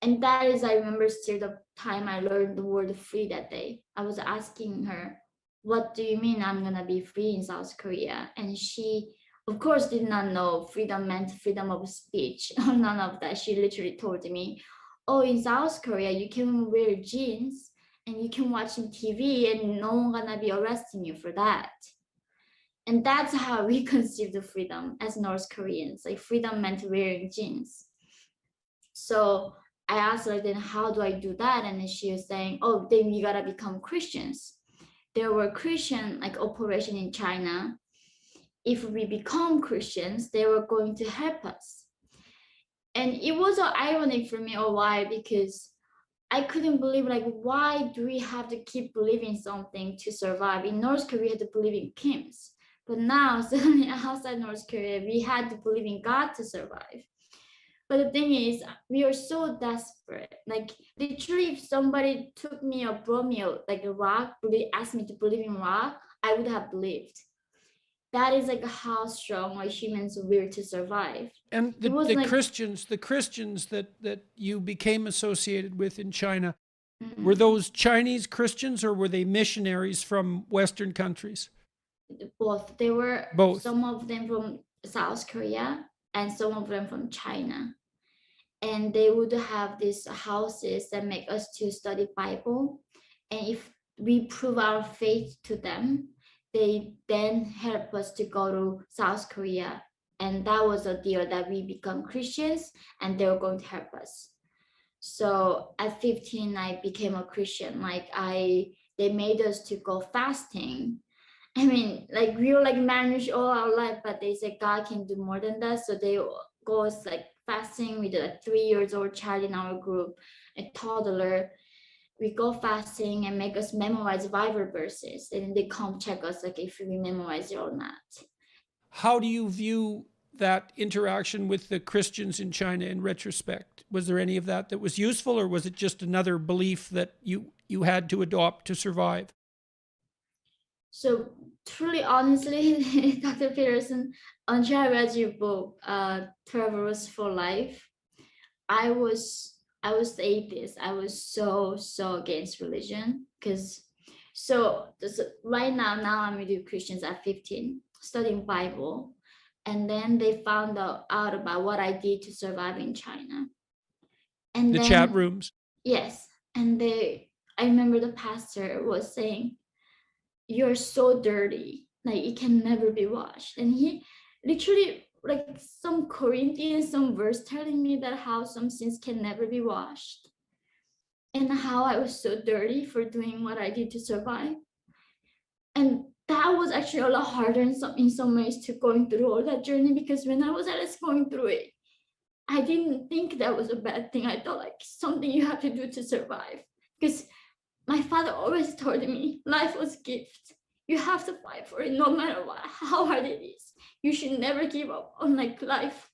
And that is, I remember still the time I learned the word free that day. I was asking her, what do you mean I'm gonna be free in South Korea? And she, of course, did not know freedom meant freedom of speech or none of that. She literally told me, oh, in South Korea, you can wear jeans and you can watch TV and no one gonna be arresting you for that. And that's how we conceived the freedom as North Koreans. Like freedom meant wearing jeans. So I asked her, then how do I do that? And then she was saying, oh, then you gotta become Christians. There were Christian like operation in China. If we become Christians, they were going to help us. And it was so ironic for me, or why? Because I couldn't believe, like, why do we have to keep believing something to survive? In North Korea, we had to believe in Kims. But now, suddenly outside North Korea, we had to believe in God to survive. But the thing is, we are so desperate. Like, literally, if somebody took me or brought me like a rock, asked me to believe in rock, I would have believed. That is like how strong our humans were to survive. And the like, Christians that you became associated with in China, were those Chinese Christians or were they missionaries from Western countries? Both. They were both. Some of them from South Korea and some of them from China. And they would have these houses that make us to study Bible. And if we prove our faith to them, they then help us to go to South Korea. And that was a deal that we become Christians and they were going to help us. So at 15, I became a Christian. Like they made us to go fasting. I mean, like we were like managed all our life, but they said God can do more than that. So they go like fasting with a 3-year-old child in our group, a toddler. We go fasting and make us memorize Bible verses, and they come check us like if we memorize it or not. How do you view that interaction with the Christians in China in retrospect? Was there any of that was useful, or was it just another belief that you had to adopt to survive? So truly, honestly, Dr. Peterson, until I read your book, 12 Rules for Life, I was atheist. I was so against religion because right now I'm with Christians at 15 studying Bible, and then they found out about what I did to survive in China. And the chat rooms. Yes, and I remember the pastor was saying, "You're so dirty, like it can never be washed," and he literally, like some Corinthians, some verse telling me that how some sins can never be washed and how I was so dirty for doing what I did to survive. And that was actually a lot harder in some ways to going through all that journey, because when I was at least going through it, I didn't think that was a bad thing. I thought like something you have to do to survive, because my father always told me life was a gift. You have to fight for it no matter what, how hard it is. You should never give up on like life.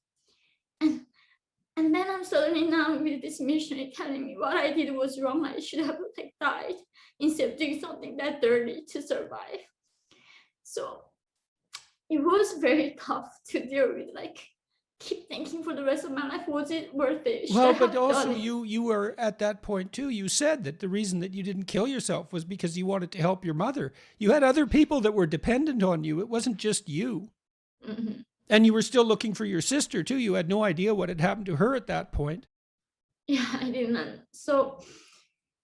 And then I'm suddenly now with this missionary telling me what I did was wrong. I should have like died instead of doing something that dirty to survive. So it was very tough to deal with, like keep thinking for the rest of my life, was it worth it? Well, but also you were at that point too. You said that the reason that you didn't kill yourself was because you wanted to help your mother. You had other people that were dependent on you. It wasn't just you. Mm-hmm. And you were still looking for your sister too. You had no idea what had happened to her at that point. Yeah, I didn't. So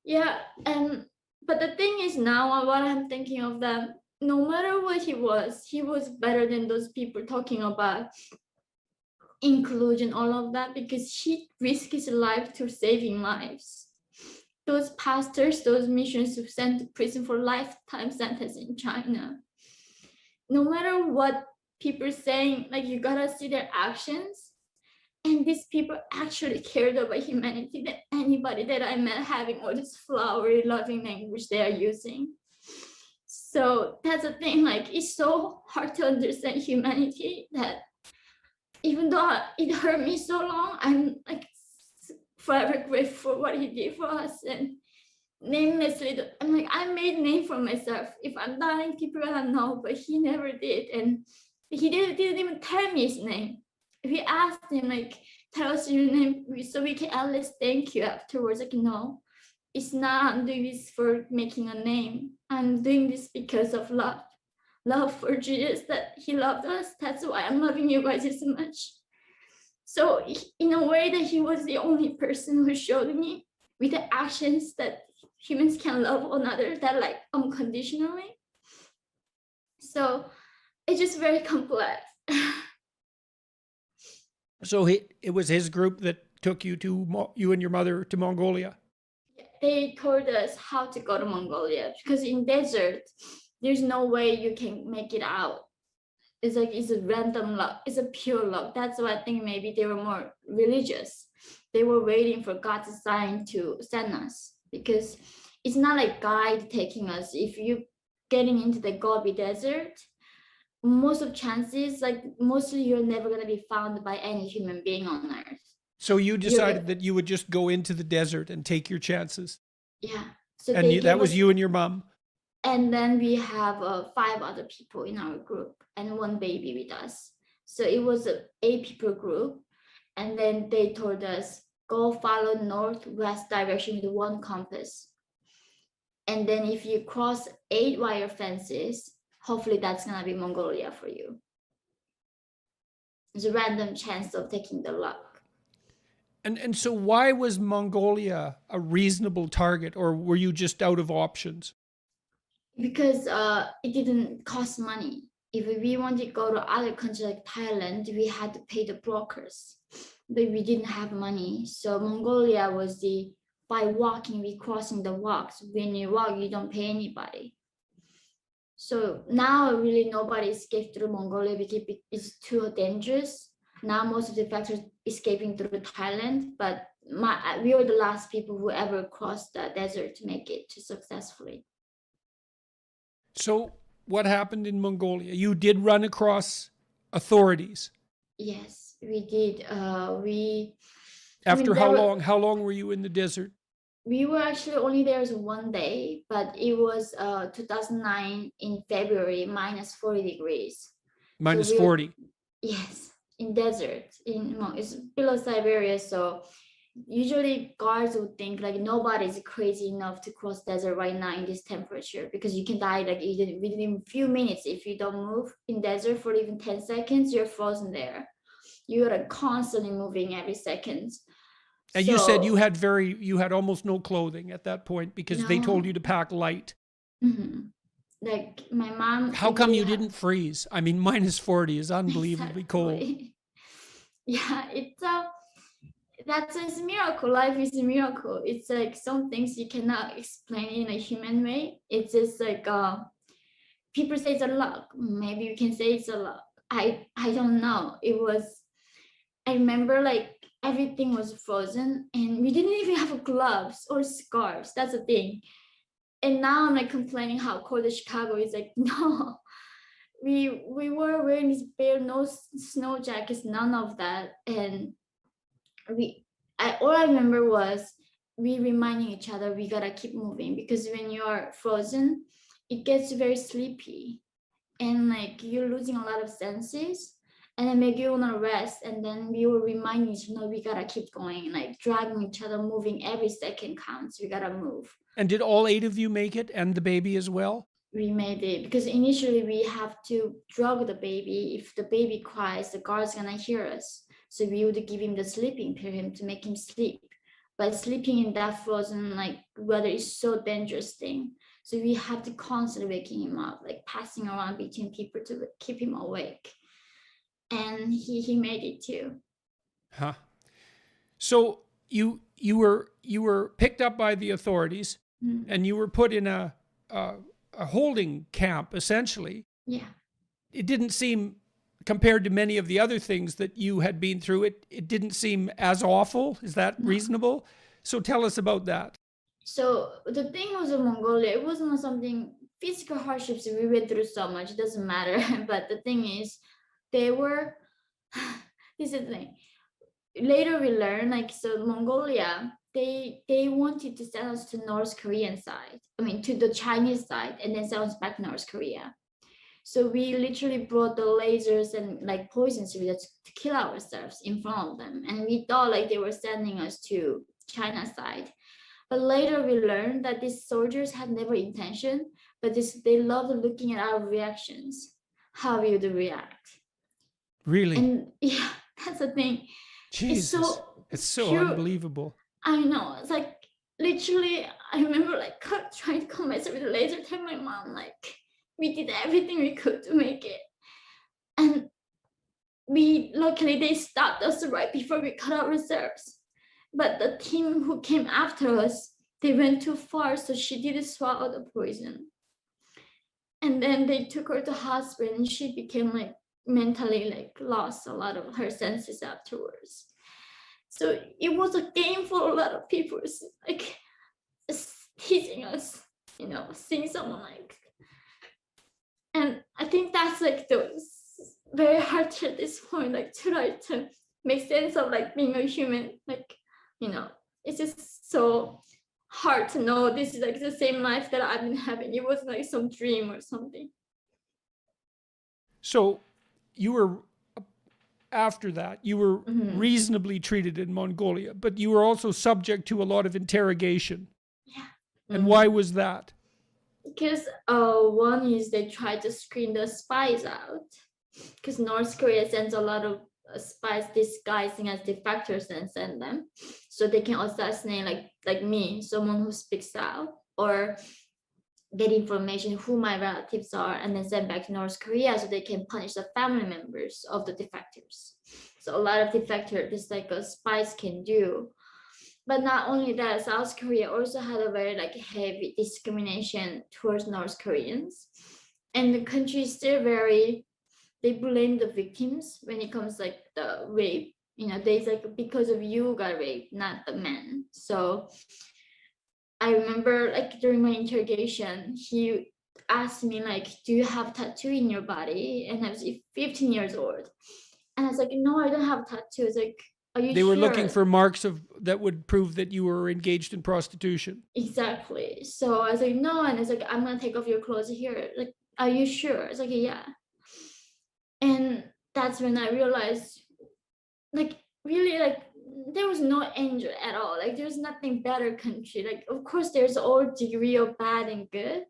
yeah, but the thing is now what I'm thinking of that, no matter what he was better than those people talking about inclusion, all of that, because he risked his life to saving lives. those pastors, those missionaries who sent to prison for lifetime sentence in China. No matter what people are saying, like you gotta see their actions. And these people actually cared about humanity than anybody that I met having all this flowery, loving language they are using. So that's the thing, like it's so hard to understand humanity that even though it hurt me so long, I'm like forever grateful for what he did for us. And namelessly, I'm like, I made a name for myself. If I'm dying, people will know, but he never did. And he didn't even tell me his name. We asked him, like, tell us your name so we can at least thank you afterwards. Like, no, it's not, I'm doing this for making a name. I'm doing this because of love for Jesus, that he loved us. That's why I'm loving you guys so much. So in a way that he was the only person who showed me with the actions that humans can love another, that like unconditionally. So it's just very complex. So it was his group that took you and your mother to Mongolia? They told us how to go to Mongolia, because in desert, there's no way you can make it out. It's like, it's a random luck. It's a pure luck. That's why I think maybe they were more religious. They were waiting for God's sign to send us, because it's not like guide taking us. If you getting into the Gobi Desert, most of chances, like mostly you're never going to be found by any human being on earth. So you decided that you would just go into the desert and take your chances? Yeah. So and that was you and your mom? And then we have 5 other people in our group and 1 baby with us. So it was a 8 people group. And then they told us, go follow northwest direction with 1 compass. And then if you cross 8 wire fences, hopefully that's gonna be Mongolia for you. It's a random chance of taking the luck. And so why was Mongolia a reasonable target, or were you just out of options? Because it didn't cost money. If we wanted to go to other countries like Thailand, we had to pay the brokers, but we didn't have money. So Mongolia was by walking, we crossing the walks. When you walk, you don't pay anybody. So now really nobody escaped through Mongolia because it's too dangerous. Now most of the factors escaping through Thailand, but we were the last people who ever crossed the desert to make it successfully. So what happened in Mongolia? You did run across authorities? Yes, we did. After how long? How long were you in the desert? We were actually only there 1 day, but it was 2009 in February, minus 40 degrees. Minus so 40? Yes, in desert. It's below Siberia, so usually guards would think like nobody's crazy enough to cross desert right now in this temperature, because you can die like within a few minutes if you don't move in desert for even 10 seconds. You're frozen there. You're constantly moving every second. And so, you said you had almost no clothing at that point because they told you to pack light. Mm-hmm. Like my mom. How come you didn't freeze? I mean, minus 40 is unbelievably cold. Yeah, that's a miracle. Life is a miracle. It's like some things you cannot explain in a human way. It's just like people say it's a luck. Maybe you can say it's a luck. I don't know. I remember like everything was frozen and we didn't even have gloves or scarves. That's the thing. And now I'm like complaining how cold Chicago is. Like, no, we were wearing these bare, no snow jackets, none of that. And all I remember was we reminding each other we gotta keep moving, because when you are frozen, it gets very sleepy and like you're losing a lot of senses, and then maybe you wanna rest. And then we were reminding each other, no, we gotta keep going, like dragging each other, moving. Every second counts. We gotta move. And did all 8 of you make it, and the baby as well? We made it, because initially we have to drug the baby. If the baby cries, the guard's gonna hear us. So we would give him the sleeping pill to make him sleep. But sleeping in that frozen like weather is so dangerous thing. So we have to constantly waking him up, like passing around between people to keep him awake. And he made it too. Huh. So you you were picked up by the authorities and you were put in a holding camp, essentially. Yeah. It didn't seem, compared to many of the other things that you had been through, it didn't seem as awful. Is that reasonable? So tell us about that. So the thing was in Mongolia, it wasn't something physical hardships we went through so much, it doesn't matter. But the thing is, they were, this is the thing. Later we learned, like, so Mongolia, they wanted to send us to North Korean side, to the Chinese side, and then send us back to North Korea. So we literally brought the lasers and like poison syringes to kill ourselves in front of them. And we thought like they were sending us to China side. But later we learned that these soldiers had never intention, but they loved looking at our reactions, how we would react. Really? And yeah, that's the thing. Jesus, it's so unbelievable. I know. It's like literally, I remember like trying to call myself with a laser, tell my mom like we did everything we could to make it. And luckily they stopped us right before we cut ourselves. But the team who came after us, they went too far, so she didn't swallow the poison. And then they took her to hospital and she became like mentally like lost a lot of her senses afterwards. So it was a game for a lot of people, like teasing us, seeing someone like. And I think that's like those very hard at this point, like to try to make sense of like being a human, like, it's just so hard to know this is like the same life that I've been having. It wasn't like some dream or something. So you were, after that, you were reasonably treated in Mongolia, but you were also subject to a lot of interrogation. Yeah. And why was that? Because one is they tried to screen the spies out, because North Korea sends a lot of spies disguising as defectors and send them, so they can assassinate like me, someone who speaks out, or get information who my relatives are and then send back to North Korea so they can punish the family members of the defectors. So a lot of defectors, this like spies can do. But not only that, South Korea also had a very like heavy discrimination towards North Koreans, and the country is still they blame the victims when it comes like the rape. They like, because of you got raped, not the men. So I remember like during my interrogation, he asked me like, do you have a tattoo in your body? And I was 15 years old. And I was like, no, I don't have a tattoo. It's like, are you sure? They were looking for marks that would prove that you were engaged in prostitution. Exactly. So I was like, no. And it's like, I'm going to take off your clothes here. Like, are you sure? It's like, yeah. And that's when I realized, like, really, like, there was no angel at all. Like, there's nothing better country. Like, of course, there's all degree of bad and good.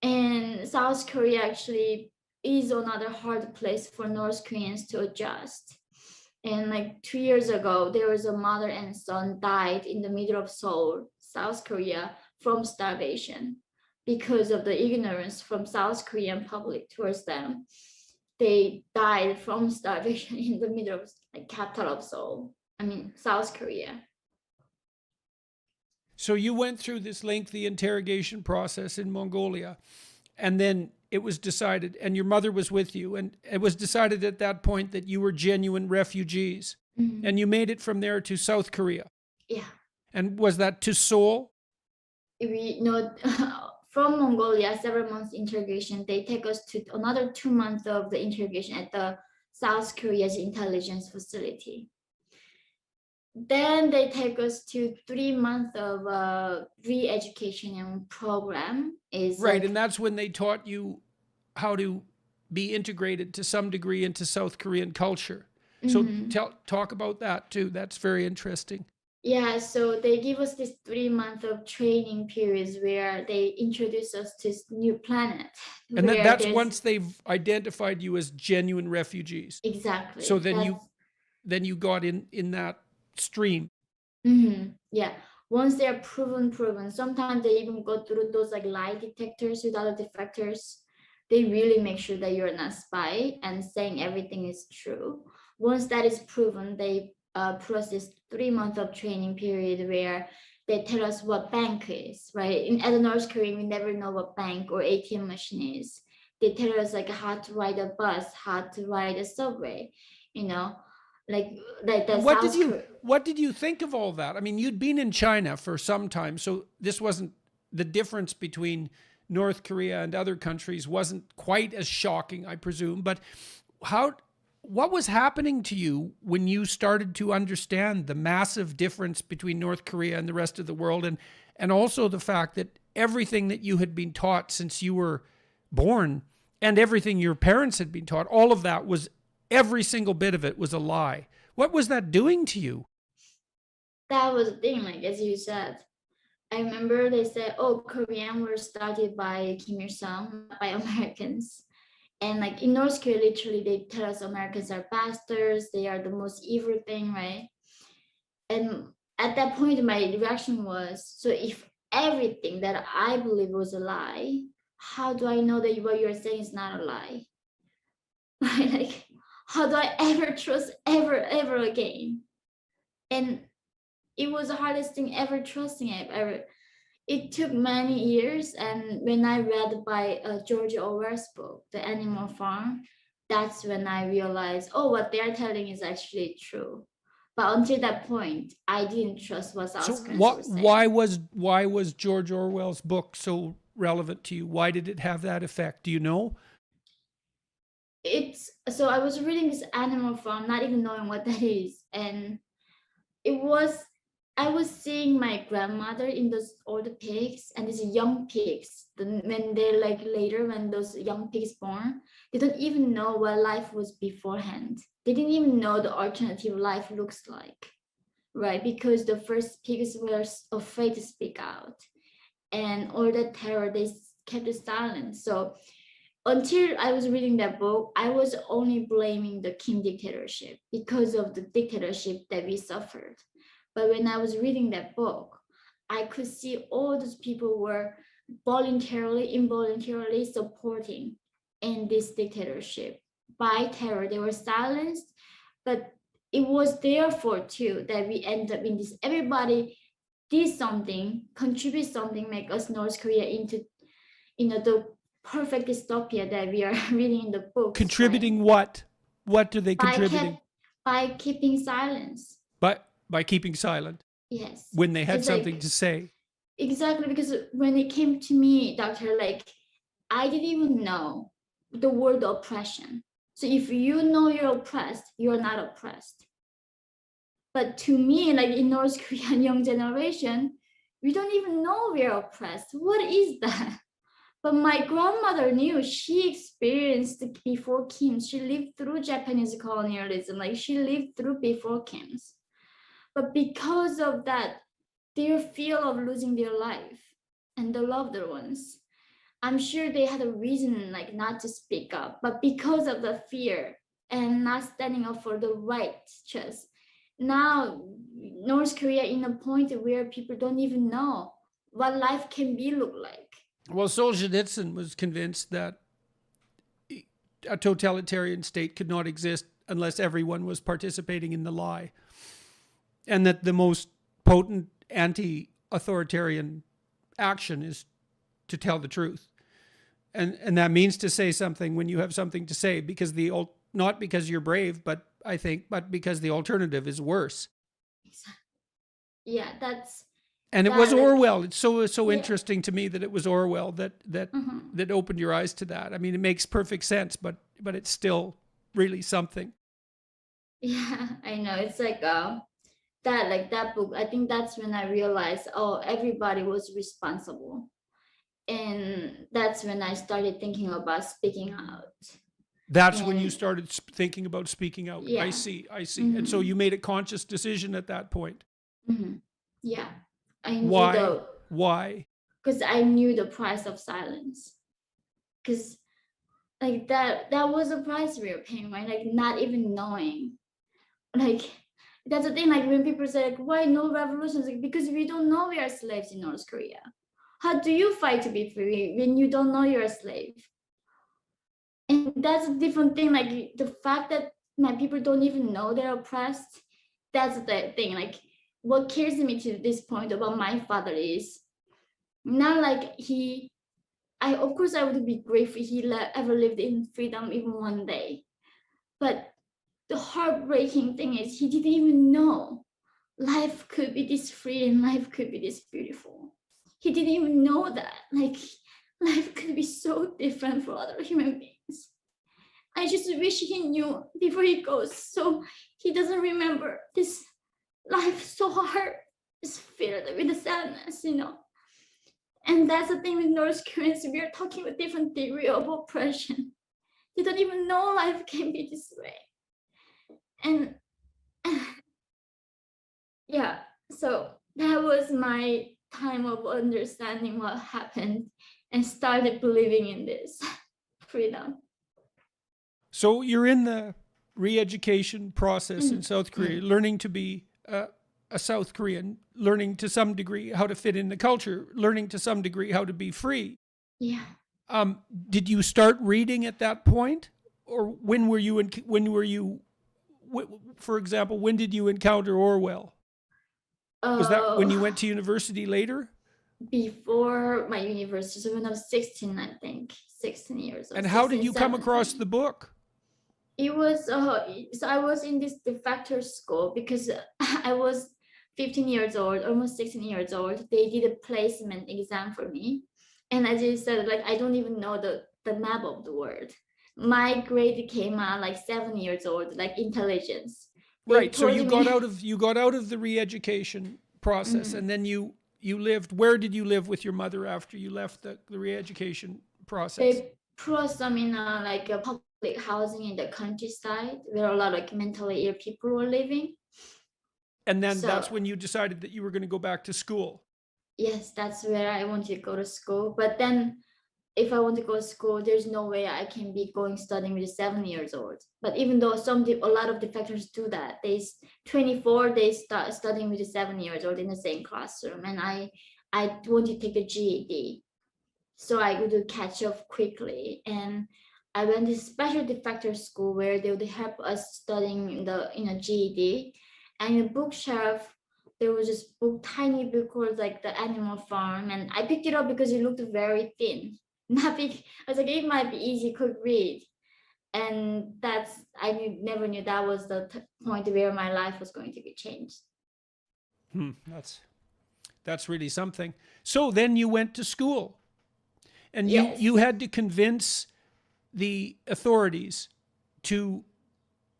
And South Korea actually is another hard place for North Koreans to adjust. And like 2 years ago, there was a mother and son died in the middle of Seoul, South Korea, from starvation because of the ignorance from South Korean public towards them. They died from starvation in the middle of like capital of Seoul. South Korea. So you went through this lengthy interrogation process in Mongolia, and then it was decided, and your mother was with you, and it was decided at that point that you were genuine refugees, and you made it from there to South Korea. Yeah. And was that to Seoul? We know from Mongolia, several months interrogation, they take us to another 2 months of the interrogation at the South Korea's intelligence facility. Then they take us to 3 months of re-education program. Right, and that's when they taught you how to be integrated to some degree into South Korean culture. So talk about that too. That's very interesting. Yeah, so they give us this 3 months of training periods where they introduce us to this new planet. And that's once they've identified you as genuine refugees. Exactly. So then you got in that stream. Yeah, once they're proven, sometimes they even go through those like lie detectors with other defectors. They really make sure that you're not a spy and saying everything is true. Once that is proven, they process 3 months of training period where they tell us what bank is, right? As a North Korean, we never know what bank or ATM machine is. They tell us like how to ride a bus, how to ride a subway, you know, like the What did you think of all that? I mean, you'd been in China for some time, so this wasn't the difference between North Korea and other countries wasn't quite as shocking, I presume. But what was happening to you when you started to understand the massive difference between North Korea and the rest of the world, and also the fact that everything that you had been taught since you were born and everything your parents had been taught, all of that was, every single bit of it was a lie. What was that doing to you? That was the thing, like as you said. I remember they said, oh, Korean were started by Kim Il-sung, by Americans. And like in North Korea, literally they tell us Americans are bastards, they are the most evil thing, right? And at that point, my reaction was, so if everything that I believe was a lie, how do I know that what you're saying is not a lie? Like, how do I ever trust ever again? And it was the hardest thing ever trusting it ever. It took many years, and when I read by George Orwell's book, The Animal Farm, that's when I realized, oh, what they're telling is actually true. But until that point, I didn't trust what South Koreans were saying. Why was George Orwell's book so relevant to you? Why did it have that effect? Do you know? It's so I was reading this Animal Farm, not even knowing what that is, and it was I was seeing my grandmother in those old pigs and these young pigs. When they're like later, when those young pigs born, they don't even know what life was beforehand. They didn't even know the alternative life looks like, right? Because the first pigs were afraid to speak out, and all that terror, they kept silent. So until I was reading that book, I was only blaming the Kim dictatorship because of the dictatorship that we suffered. But when I was reading that book, I could see all those people were voluntarily, involuntarily supporting in this dictatorship. By terror, they were silenced, but it was their fault too that we end up in this. Everybody did something, contribute something, make us North Korea into, the perfect dystopia that we are reading in the books. Contributing, right? What do they contribute? By keeping silence. By keeping silent? Yes. When they had something to say? Exactly, because when it came to me, doctor, like I didn't even know the word oppression. So if you know you're oppressed, you're not oppressed. But to me, like in North Korean young generation, we don't even know we're oppressed. What is that? But my grandmother knew. She experienced before Kim. She lived through Japanese colonialism. Like she lived through before Kim's. But because of that, their fear of losing their life and the loved ones, I'm sure they had a reason like not to speak up. But because of the fear and not standing up for the rights, just now North Korea in a point where people don't even know what life can be look like. Well, Solzhenitsyn was convinced that a totalitarian state could not exist unless everyone was participating in the lie, and that the most potent anti-authoritarian action is to tell the truth. And that means to say something when you have something to say, because not because you're brave, but because the alternative is worse. Yeah, that's. And it was Orwell. It's so interesting to me that it was Orwell that opened your eyes to that. I mean, it makes perfect sense, but it's still really something. Yeah, I know. It's like that book. I think that's when I realized, oh, everybody was responsible, and that's when I started thinking about speaking out. That's when you started thinking about speaking out. Yeah. I see. Mm-hmm. And so you made a conscious decision at that point. Mm-hmm. Yeah. Why? Because I knew the price of silence. Because like that was the price we were paying, right? Like not even knowing. Like that's the thing. Like when people say, like, why no revolutions? Like, because we don't know we are slaves in North Korea. How do you fight to be free when you don't know you're a slave? And that's a different thing. Like the fact that my people don't even know they're oppressed that's the thing. Like what carries me to this point about my father is not like I of course I would be grateful he ever lived in freedom even one day. But the heartbreaking thing is he didn't even know life could be this free and life could be this beautiful. He didn't even know that. Like life could be so different for other human beings. I just wish he knew before he goes, so he doesn't remember this life so hard, is filled with the sadness, you know. And that's the thing with North Koreans, we are talking with different degree of oppression. They don't even know life can be this way. And yeah, so that was my time of understanding what happened and started believing in this freedom. So you're in the re-education process in South Korea, learning to be a South Korean, learning to some degree how to fit in the culture, learning to some degree how to be free. Yeah. Did you start reading at that point, or when were you? For example, when did you encounter Orwell? Was that when you went to university later? Before my university, so when I was 16, I think 16 years old. And how 16, did you come 17. across the book? It was so I was in this de facto school because I was 15 years old, almost 16 years old. They did a placement exam for me, and as you said, like I don't even know the map of the world. My grade came out like 7 years old, like intelligence. Right. So you got out of the re-education process, and then you lived. Where did you live with your mother after you left the re-education process? They put some in like a public housing in the countryside where a lot of like mentally ill people were living. And then that's when you decided that you were going to go back to school. Yes, that's where I wanted to go to school. But then if I want to go to school, there's no way I can be going studying with 7 years old. But even though a lot of defectors do that, 24 they start studying with 7 years old in the same classroom, and I want to take the GED, so I would catch up quickly. And I went to special defector school where they would help us studying in a GED, and in the bookshelf there was this book, tiny book called like The Animal Farm, and I picked it up because it looked very thin. Not big. I was like, it might be easy, quick read. And never knew that was the point where my life was going to be changed. That's really something. So then you went to school, and Yes. you had to convince the authorities to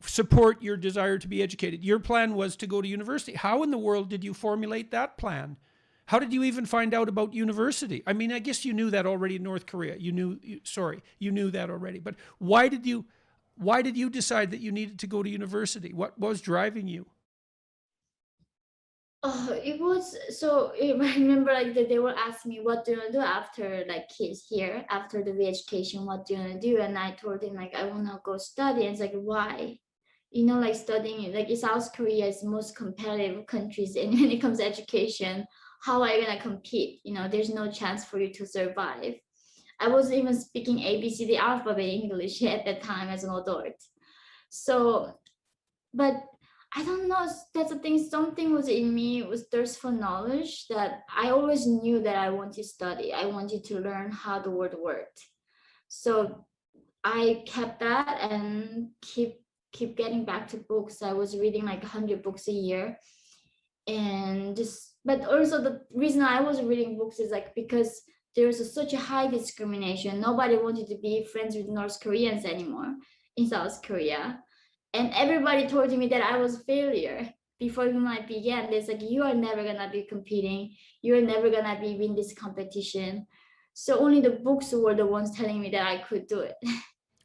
support your desire to be educated. Your plan was to go to university. How in the world did you formulate that plan? How did you even find out about university? I mean, I guess you knew that already in North Korea. You knew that already. But why did you decide that you needed to go to university? What was driving you? It was so. I remember like that they were asking me, "What do you want to do after like kids here after the re-education? What do you want to do?" And I told them like I want to go study. And it's like, why? You know, like studying like South Korea is the most competitive countries, and when it comes to education, how are you gonna compete? You know, there's no chance for you to survive. I wasn't even speaking ABCD alphabet English at that time as an adult. So, but I don't know. That's the thing. Something was in me, was thirst for knowledge, that I always knew that I wanted to study. I wanted to learn how the world worked. So I kept that and keep getting back to books. I was reading like 100 books a year, and just. But also the reason I was reading books is like because there was such a high discrimination. Nobody wanted to be friends with North Koreans anymore in South Korea, and everybody told me that I was a failure before even I began. It's like, you are never gonna be competing, you're never gonna be win this competition. So only the books were the ones telling me that I could do it.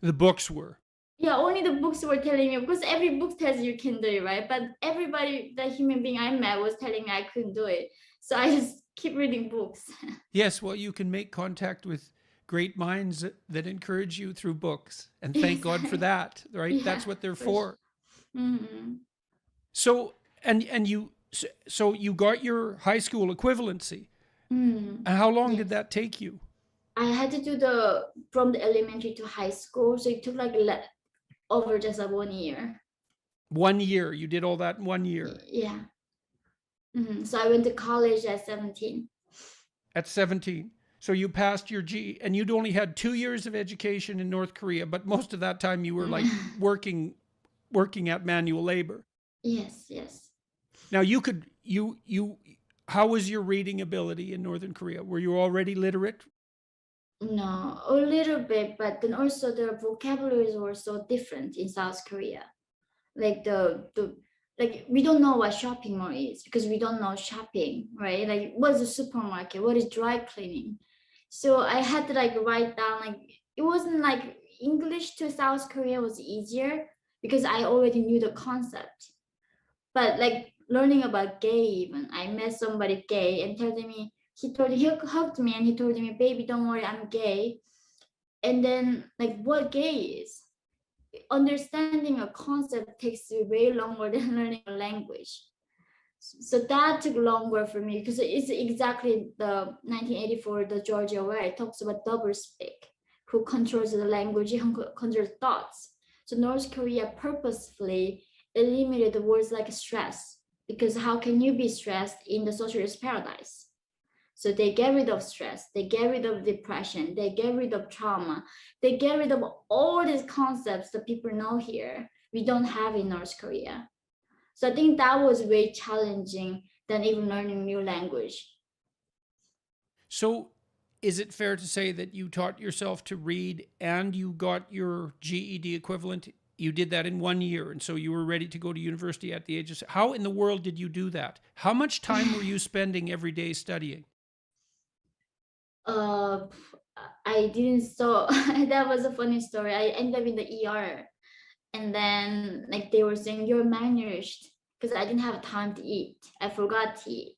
The books were. Yeah, only the books were telling me, because every book tells you can do it, right? But everybody, the human being I met, was telling me I couldn't do it. So I just keep reading books. Yes, well, you can make contact with great minds that encourage you through books, and thank God for that, right? Yeah, that's what they're for. Mm-hmm. So you got your high school equivalency. And how long Yes. did that take you? I had to do from the elementary to high school, so it took like over just 1 year. 1 year. You did all that in 1 year. Yeah. So I went to college at 17. At 17. So you passed your G, and you'd only had 2 years of education in North Korea, but most of that time you were like working at manual labor. Yes, yes. Now how was your reading ability in Northern Korea? Were you already literate? No, a little bit, but then also the vocabularies were so different in South Korea. Like like we don't know what shopping mall is because we don't know shopping, right? Like what's a supermarket? What is dry cleaning? So I had to like write down, like it wasn't like English to South Korea was easier because I already knew the concept. But like learning about gay, even I met somebody gay and telling me, he hugged me and he told me, baby, don't worry, I'm gay. And then like what gay is, understanding a concept takes way longer than learning a language. So that took longer for me because it's exactly the 1984, the Georgia where it talks about doublespeak, who controls the language, who controls thoughts. So North Korea purposefully eliminated the words like stress, because how can you be stressed in the socialist paradise? So they get rid of stress, they get rid of depression, they get rid of trauma, they get rid of all these concepts that people know here, we don't have in North Korea. So I think that was way challenging than even learning new language. So is it fair to say that you taught yourself to read and you got your GED equivalent? You did that in 1 year, and so you were ready to go to university at the age of... How in the world did you do that? How much time were you spending every day studying? I didn't, so that was a funny story. I ended up in the ER, and then like they were saying you're malnourished because I didn't have time to eat. I forgot to eat.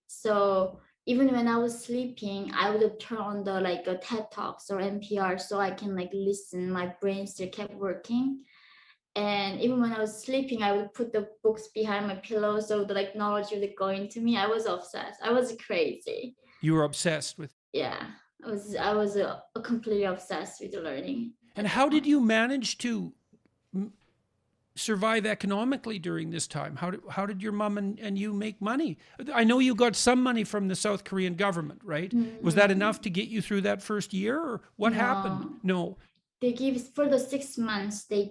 So even when I was sleeping, I would turn on the like a TED Talks or NPR so I can like listen. My brain still kept working. And even when I was sleeping, I would put the books behind my pillow so the like knowledge would go into me. I was obsessed. I was crazy. You were obsessed with... Yeah, I was completely obsessed with learning. And how did you manage to survive economically during this time? How did your mom and you make money? I know you got some money from the South Korean government, right? Was that enough to get you through that first year, or what happened? No. They give for the 6 months. They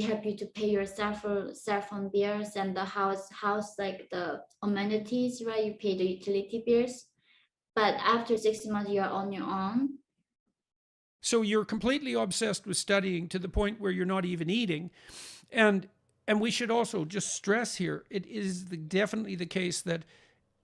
help you to pay your cell phone bills and the house like the amenities, right? You pay the utility bills, but after 6 months you're on your own. So you're completely obsessed with studying to the point where you're not even eating. And we should also just stress here, it is definitely the case that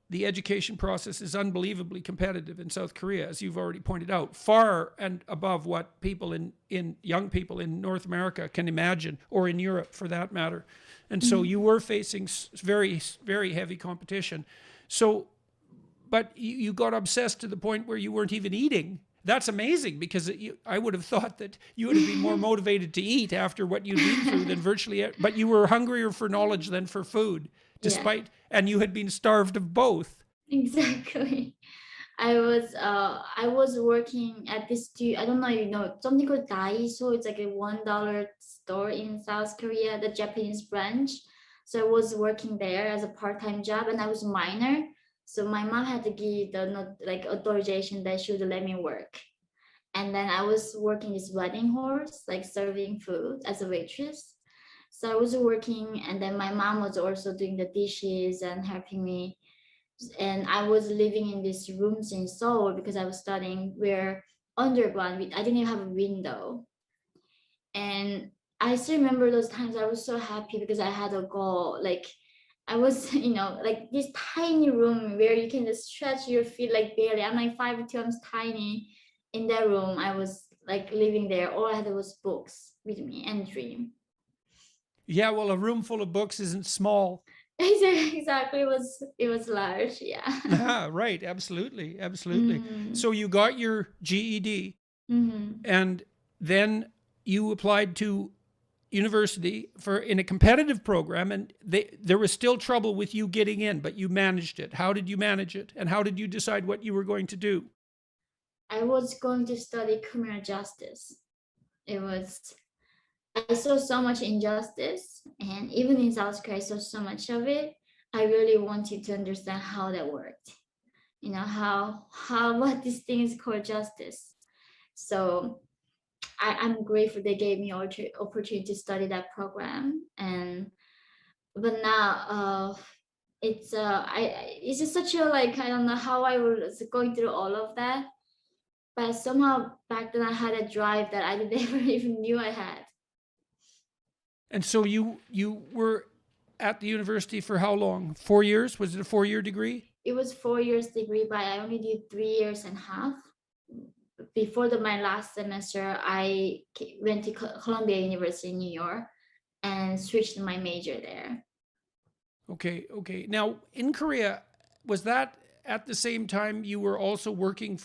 the education process is unbelievably competitive in South Korea, as you've already pointed out, far and above what people young people in North America can imagine, or in Europe for that matter. And so you were facing very, very heavy competition. So, but you got obsessed to the point where you weren't even eating. That's amazing, because I would have thought that you would have been more motivated to eat after what you'd been through than virtually, but you were hungrier for knowledge than for food, despite, and you had been starved of both. Exactly. I was working at this, I don't know, something called Daiso. It's like a $1 store in South Korea, the Japanese branch. So I was working there as a part-time job, and I was minor. So my mom had to give the like authorization that she would let me work. And then I was working this wedding halls, like serving food as a waitress. So I was working, and then my mom was also doing the dishes and helping me. And I was living in these rooms in Seoul because I was studying where underground, I didn't even have a window. And I still remember those times. I was so happy because I had a goal. Like I was, like this tiny room where you can just stretch your feet like barely. I'm like 5'2", I'm tiny. In that room, I was like living there. All I had was books with me and dream. Yeah, well, a room full of books isn't small. Exactly, it was large, yeah. Right, absolutely. So you got your GED, and then you applied to university in a competitive program, and there was still trouble with you getting in, but you managed it. How did you manage it, and how did you decide what you were going to do? I was going to study criminal justice. It was I saw so much injustice, and even in South Korea, I saw so much of it. I really wanted to understand how that worked. You know, how what this thing is called justice. So I'm grateful they gave me opportunity to study that program. And but now it's just such a, like, I don't know how I was going through all of that, but somehow back then I had a drive that I never even knew I had. And so you were at the university for how long? 4 years? Was it a 4-year degree? It was 4 years degree, but I only did 3 years and a half. Before my last semester, I went to Columbia University in New York and switched my major there. Okay. Now, in Korea, was that at the same time you were also working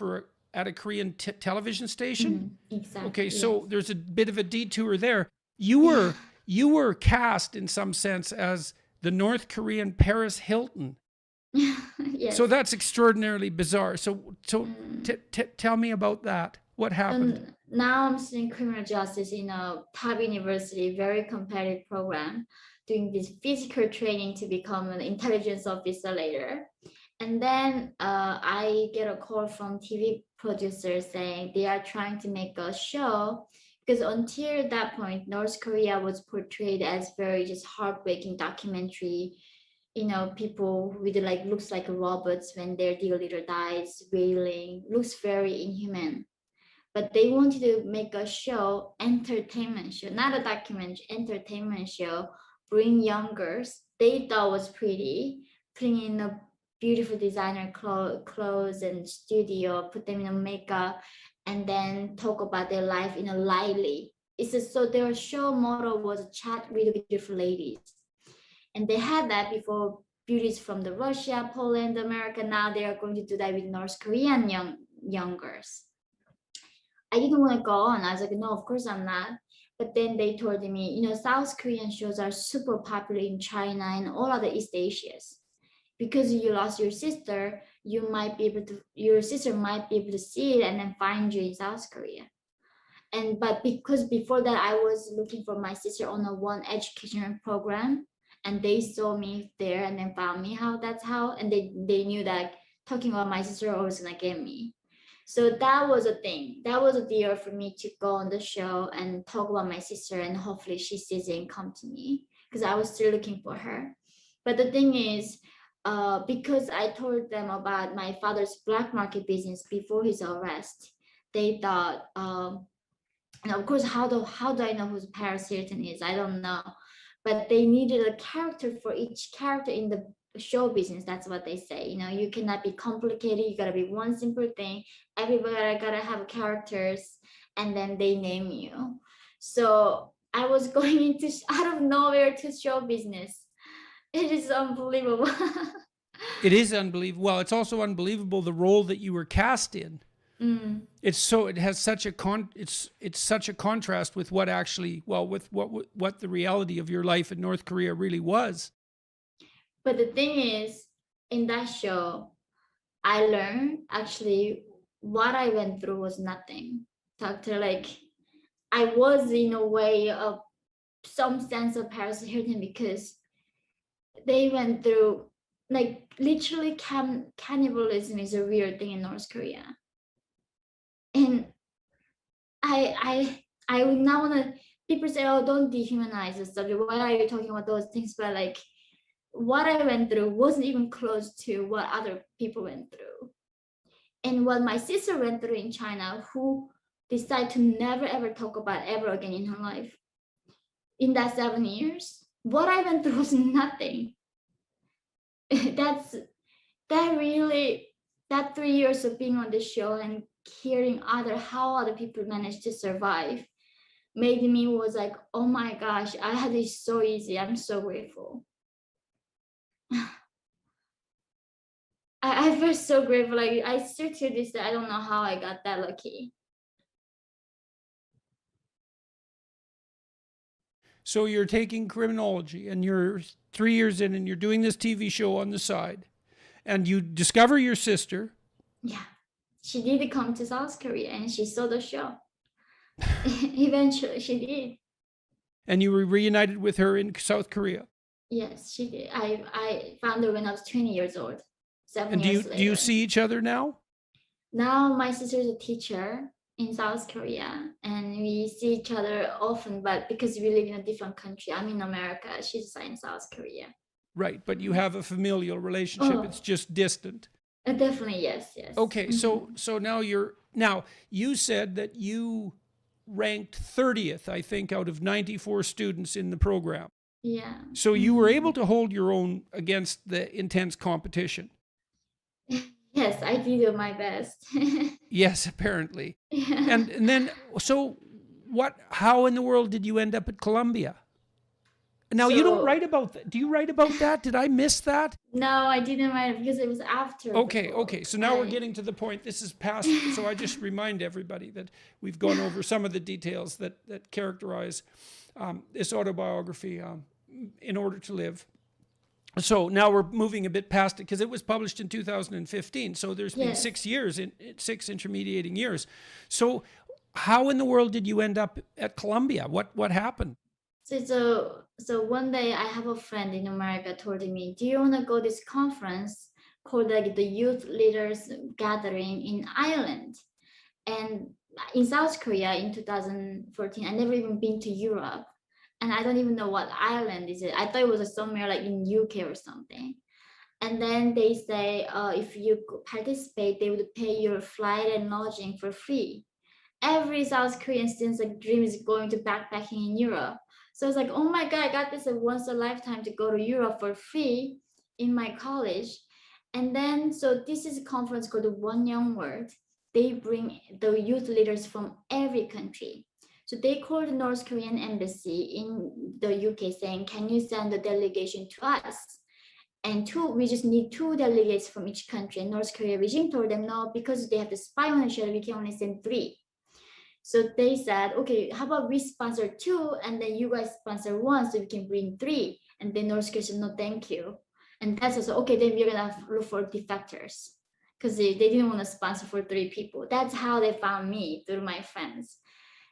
at a Korean television station? Exactly. Okay, yes. so there's a bit of a detour there. You were cast in some sense as the North Korean Paris Hilton. Yes. So that's extraordinarily bizarre. So tell me about that. What happened? Now I'm studying criminal justice in a top university, very competitive program, doing this physical training to become an intelligence officer later. And then I get a call from TV producers saying they are trying to make a show, because until that point, North Korea was portrayed as very just heartbreaking documentary. You know, people with like looks like robots when their dear leader dies, wailing, looks very inhuman. But they wanted to make a show, entertainment show, not a documentary, entertainment show, bring young girls they thought was pretty, putting in a beautiful designer clothes and studio, put them in a makeup, and then talk about their life in a lightly. So their show model was chat with beautiful ladies. And they had that before, beauties from the Russia, Poland, America. Now they are going to do that with North Korean young girls. I didn't want to go on. I was like, no, of course I'm not. But then they told me, you know, South Korean shows are super popular in China and all other East Asias. Because you lost your sister, your sister might be able to see it and then find you in South Korea. But because before that I was looking for my sister on a one educational program, and they saw me there and then found me, and they knew that talking about my sister was gonna get me. So that was a thing. That was a deal for me to go on the show and talk about my sister, and hopefully she sees it and come to me, because I was still looking for her. But the thing is, because I told them about my father's black market business before his arrest, they thought, and of course, how do I know who Paris Hilton is? I don't know. But they needed a character for each character in the show business. That's what they say. You know, you cannot be complicated. You gotta be one simple thing. Everybody gotta have characters, and then they name you. So I was going into out of nowhere to show business. It is unbelievable. It is unbelievable. Well, it's also unbelievable the role that you were cast in. It has such a it's such a contrast with what actually, well, with what the reality of your life in North Korea really was. But the thing is, in that show, I learned actually what I went through was nothing. Doctor, like, I was in a way of some sense of Paris Hilton, because they went through, like, literally cannibalism is a real thing in North Korea. And I would not want to, people say, oh, don't dehumanize the subject, why are you talking about those things? But like, what I went through wasn't even close to what other people went through. And what my sister went through in China, who decided to never ever talk about ever again in her life, in that 7 years, what I went through was nothing. That 3 years of being on the show and hearing how other people managed to survive made me was like, oh my gosh, I had it so easy. I'm so grateful. I feel so grateful. Like, I still to this day, I don't know how I got that lucky. So you're taking criminology and you're 3 years in and you're doing this TV show on the side, and you discover your sister. Yeah, she did come to South Korea and she saw the show. Eventually she did. And you were reunited with her in South Korea. Yes, she did. I found her when I was 20 years old, 7 And years do later. you see each other now? Now my sister is a teacher in South Korea, and we see each other often, but because we live in a different country, I'm in America, she's in South Korea. Right, but you have a familial relationship. It's just distant. Definitely, yes. Okay, so now you said that you ranked 30th, I think, out of 94 students in the program. Yeah. So you were able to hold your own against the intense competition. Yes, I did my best. Yes, apparently. Yeah. And then, so how in the world did you end up at Columbia? Now, you don't write about that. Do you write about that? Did I miss that? No, I didn't write it because it was after. Okay. So now we're getting to the point. This is past. So I just remind everybody that we've gone over some of the details that characterize this autobiography, In Order to Live. So now we're moving a bit past it because it was published in 2015. So there's been 6 years, six intermediating years. So how in the world did you end up at Columbia? What happened? So one day I have a friend in America told me, do you want to go to this conference called like the Youth Leaders Gathering in Ireland? And in South Korea in 2014, I never even been to Europe. And I don't even know what Ireland is. I thought it was somewhere like in UK or something. And then they say, if you participate, they would pay your flight and lodging for free. Every South Korean student's like dream is going to backpacking in Europe. So it's like, oh my God, I got this once a lifetime to go to Europe for free in my college. And then, so this is a conference called the One Young World. They bring the youth leaders from every country. So they called the North Korean embassy in the UK saying, can you send a delegation to us? And we just need 2 delegates from each country. And North Korea regime told them, no, because they have to spy on each other, we can only send 3. So they said, okay, how about we sponsor 2 and then you guys sponsor 1 so we can bring 3. And then North Korea said, no, thank you. And that's also, okay, then we're gonna look for defectors because they didn't want to sponsor for 3 people. That's how they found me, through my friends.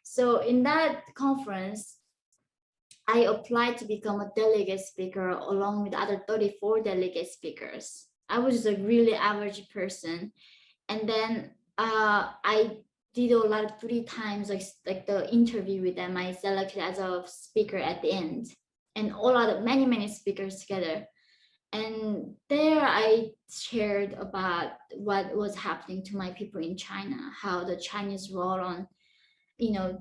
So in that conference, I applied to become a delegate speaker along with other 34 delegate speakers. I was just a really average person. And then I did a lot of 3 times like the interview with them. I selected as a speaker at the end, and all other many speakers together. And there I shared about what was happening to my people in China, how the Chinese role on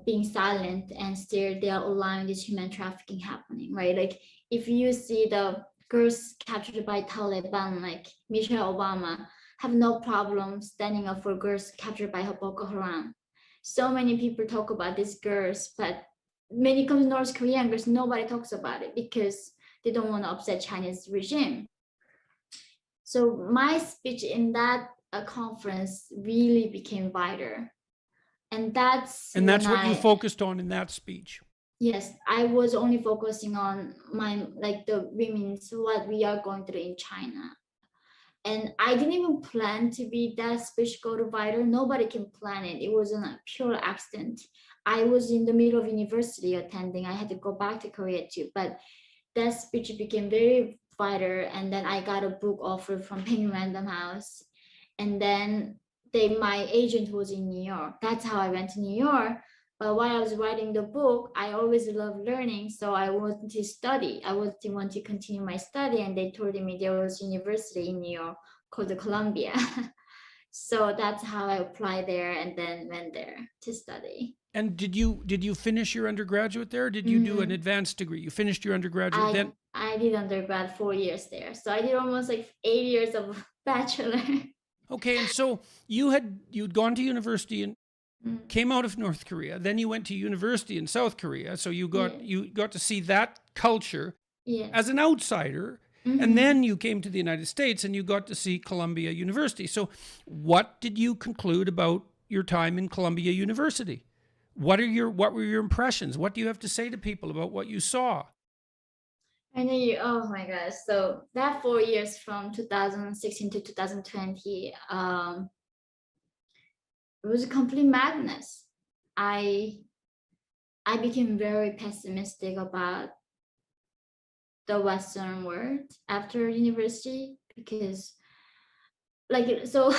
being silent, and still they are allowing this human trafficking happening, right? Like if you see the girls captured by Taliban, like Michelle Obama have no problem standing up for girls captured by Boko Haram. So many people talk about these girls, but when it comes to North Korean girls, nobody talks about it because they don't want to upset Chinese regime. So my speech in that conference really became vital. And that's what you focused on in that speech. Yes, I was only focusing on the women's, what we are going through in China. And I didn't even plan to be that speech go to viral. Nobody can plan it. It was a pure accident. I was in the middle of university attending. I had to go back to Korea too. But that speech became very viral. And then I got a book offer from Penny Random House. And then my agent was in New York. That's how I went to New York. But while I was writing the book, I always loved learning. So I wanted to study. I want to continue my study. And they told me there was a university in New York called the Columbia. So that's how I applied there and then went there to study. And did you finish your undergraduate there? Or did you do an advanced degree? You finished your undergraduate then? I did undergrad 4 years there. So I did almost like 8 years of bachelor. Okay, and so you'd gone to university and came out of North Korea. Then you went to university in South Korea. So you got to see that culture as an outsider. And then you came to the United States and you got to see Columbia University. So what did you conclude about your time in Columbia University? What were your impressions? What do you have to say to people about what you saw? Oh my gosh. So that 4 years from 2016 to 2020, it was a complete madness. I I became very pessimistic about the Western world after university, because like, so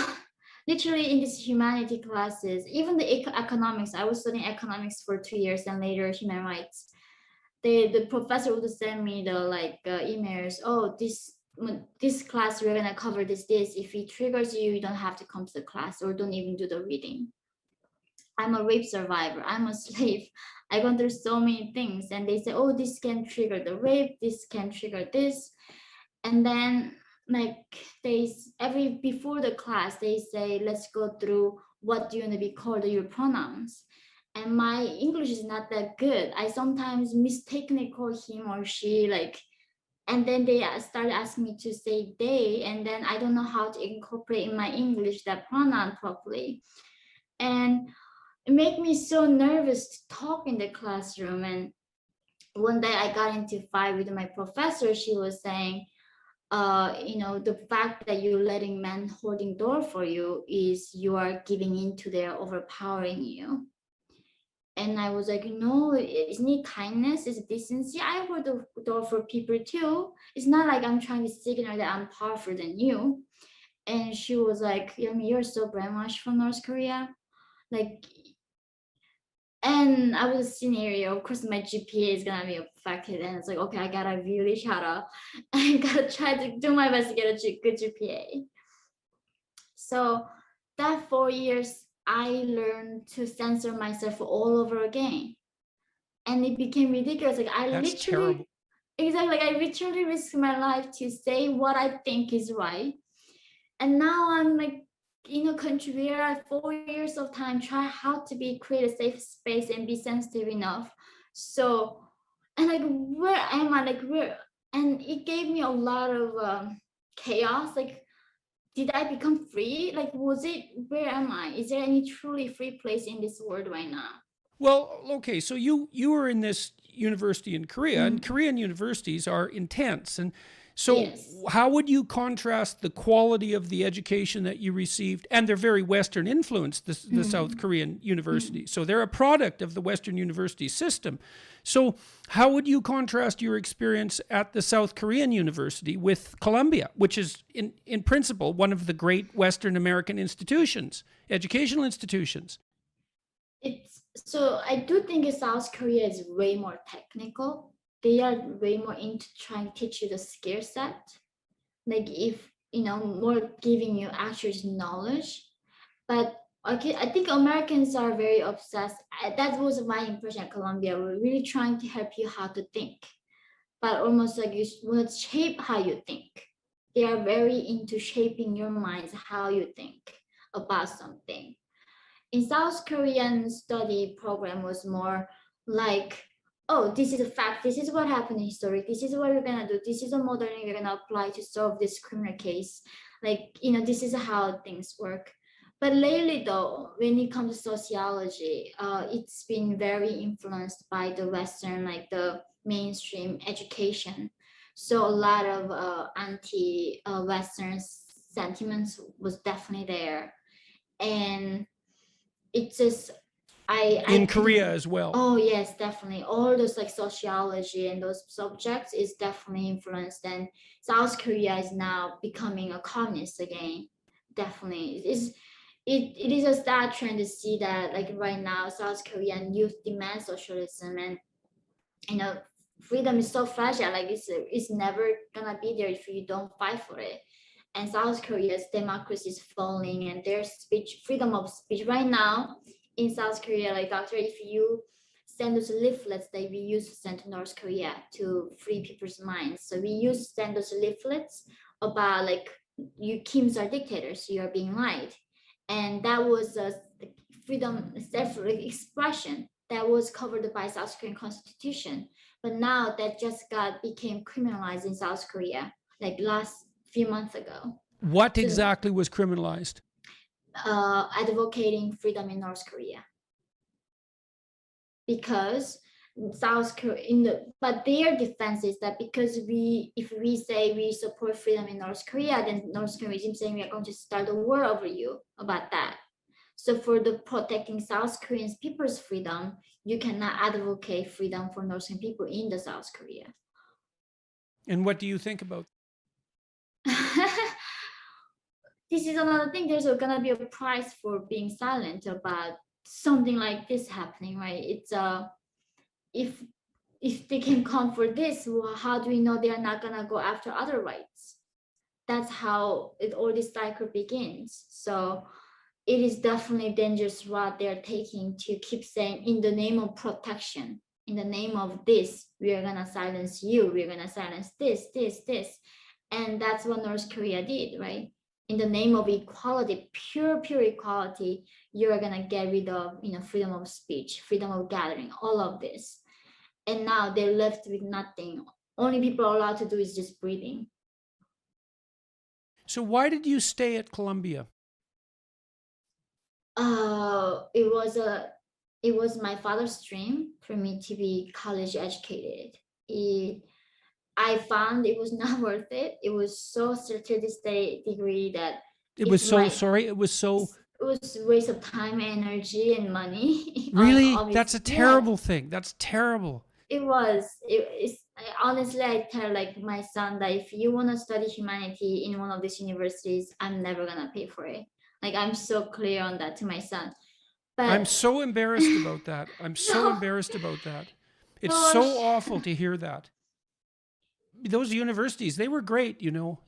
literally in these humanity classes, even the economics, I was studying economics for 2 years and later human rights. The professor would send me the emails. Oh, this class we're gonna cover this. If it triggers you, you don't have to come to the class or don't even do the reading. I'm a rape survivor. I'm a slave. I gone through so many things, and they say, oh, this can trigger the rape. This can trigger this, and then like every before the class they say, let's go through what do you want to be called, your pronouns. And my English is not that good. I sometimes mistakenly call him or she, and then they start asking me to say they, and then I don't know how to incorporate in my English that pronoun properly. And it made me so nervous to talk in the classroom. And one day I got into a fight with my professor. She was saying, the fact that you're letting men holding door for you is you are giving in to their overpowering you. And I was like, no, isn't it kindness? Is it decency? I hold the door for people too. It's not like I'm trying to signal that I'm powerful than you. And she was like, Yeonmi, you're so brainwashed from North Korea. Like, and I was a scenario, of course my GPA is gonna be affected, and it's like, okay, I gotta really shut up. I gotta try to do my best to get a good GPA. So that 4 years, I learned to censor myself all over again. And it became ridiculous. Like That's terrible. Exactly, like I literally risked my life to say what I think is right. And now I'm like, contribute 4 years of time, try how to create a safe space and be sensitive enough. So, and like, where am I? And it gave me a lot of chaos. Like, did I become free? Like, where am I? Is there any truly free place in this world right now? Well, okay, so you were in this university in Korea, and Korean universities are intense. And so Yes. how would you contrast the quality of the education that you received, and they're very Western influenced, the South Korean universities. So they're a product of the Western university system. So how would you contrast your experience at the South Korean university with Columbia, which is in principle one of the great Western American institutions, educational institutions? So I do think South Korea is way more technical. They are way more into trying to teach you the skill set. Like, if more giving you actual knowledge. But okay, I think Americans are very obsessed. That was my impression at Columbia. We're really trying to help you how to think, but almost like you want to shape how you think. They are very into shaping your minds, how you think about something. In South Korean study program was more like, oh, this is a fact, this is what happened in history, this is what we're gonna do, this is a model we're gonna apply to solve this criminal case. Like, this is how things work. But lately though, when it comes to sociology, it's been very influenced by the Western, like the mainstream education. So a lot of anti-Western sentiments was definitely there. And it's just In Korea as well. Oh yes, definitely. All those like sociology and those subjects is definitely influenced. And South Korea is now becoming a communist again. Definitely, it is a sad trend to see that, like, right now South Korean youth demand socialism, and freedom is so fragile. Like, it's never gonna be there if you don't fight for it. And South Korea's democracy is falling, and their freedom of speech right now in South Korea, like, doctor, if you send those leaflets that we used to send to North Korea to free people's minds. So we used to send those leaflets about, like, you Kims are dictators, you are being lied. And that was a freedom, self-expression that was covered by South Korean constitution. But now that just became criminalized in South Korea, like last few months ago. What exactly was criminalized? Advocating freedom in North Korea. Because South Korea, but their defense is that because if we say we support freedom in North Korea, then North Korean regime saying we are going to start a war over you about that. So for the protecting South Korean people's freedom, you cannot advocate freedom for North Korean people in the South Korea. And what do you think about? This is another thing. There's gonna be a price for being silent about something like this happening, right? It's if they can come for this, well, how do we know they are not gonna go after other rights? That's how all this cycle begins. So it is definitely dangerous what they're taking to keep saying in the name of protection, in the name of this, we are gonna silence you, we're gonna silence this. And that's what North Korea did, right? In the name of equality, pure equality, you're gonna get rid of, freedom of speech, freedom of gathering, all of this. And now they're left with nothing. Only people are allowed to do is just breathing. So why did you stay at Columbia? It was my father's dream for me to be college educated. I found it was not worth it. It was so certificate degree that it was so sorry. It was a waste of time, energy, and money. Really, that's a terrible thing. That's terrible. It was. Honestly, I tell like my son that if you want to study humanity in one of these universities, I'm never gonna pay for it. Like I'm so clear on that to my son. But I'm so embarrassed about that. I'm so embarrassed about that. It's so awful to hear that. Those universities, they were great,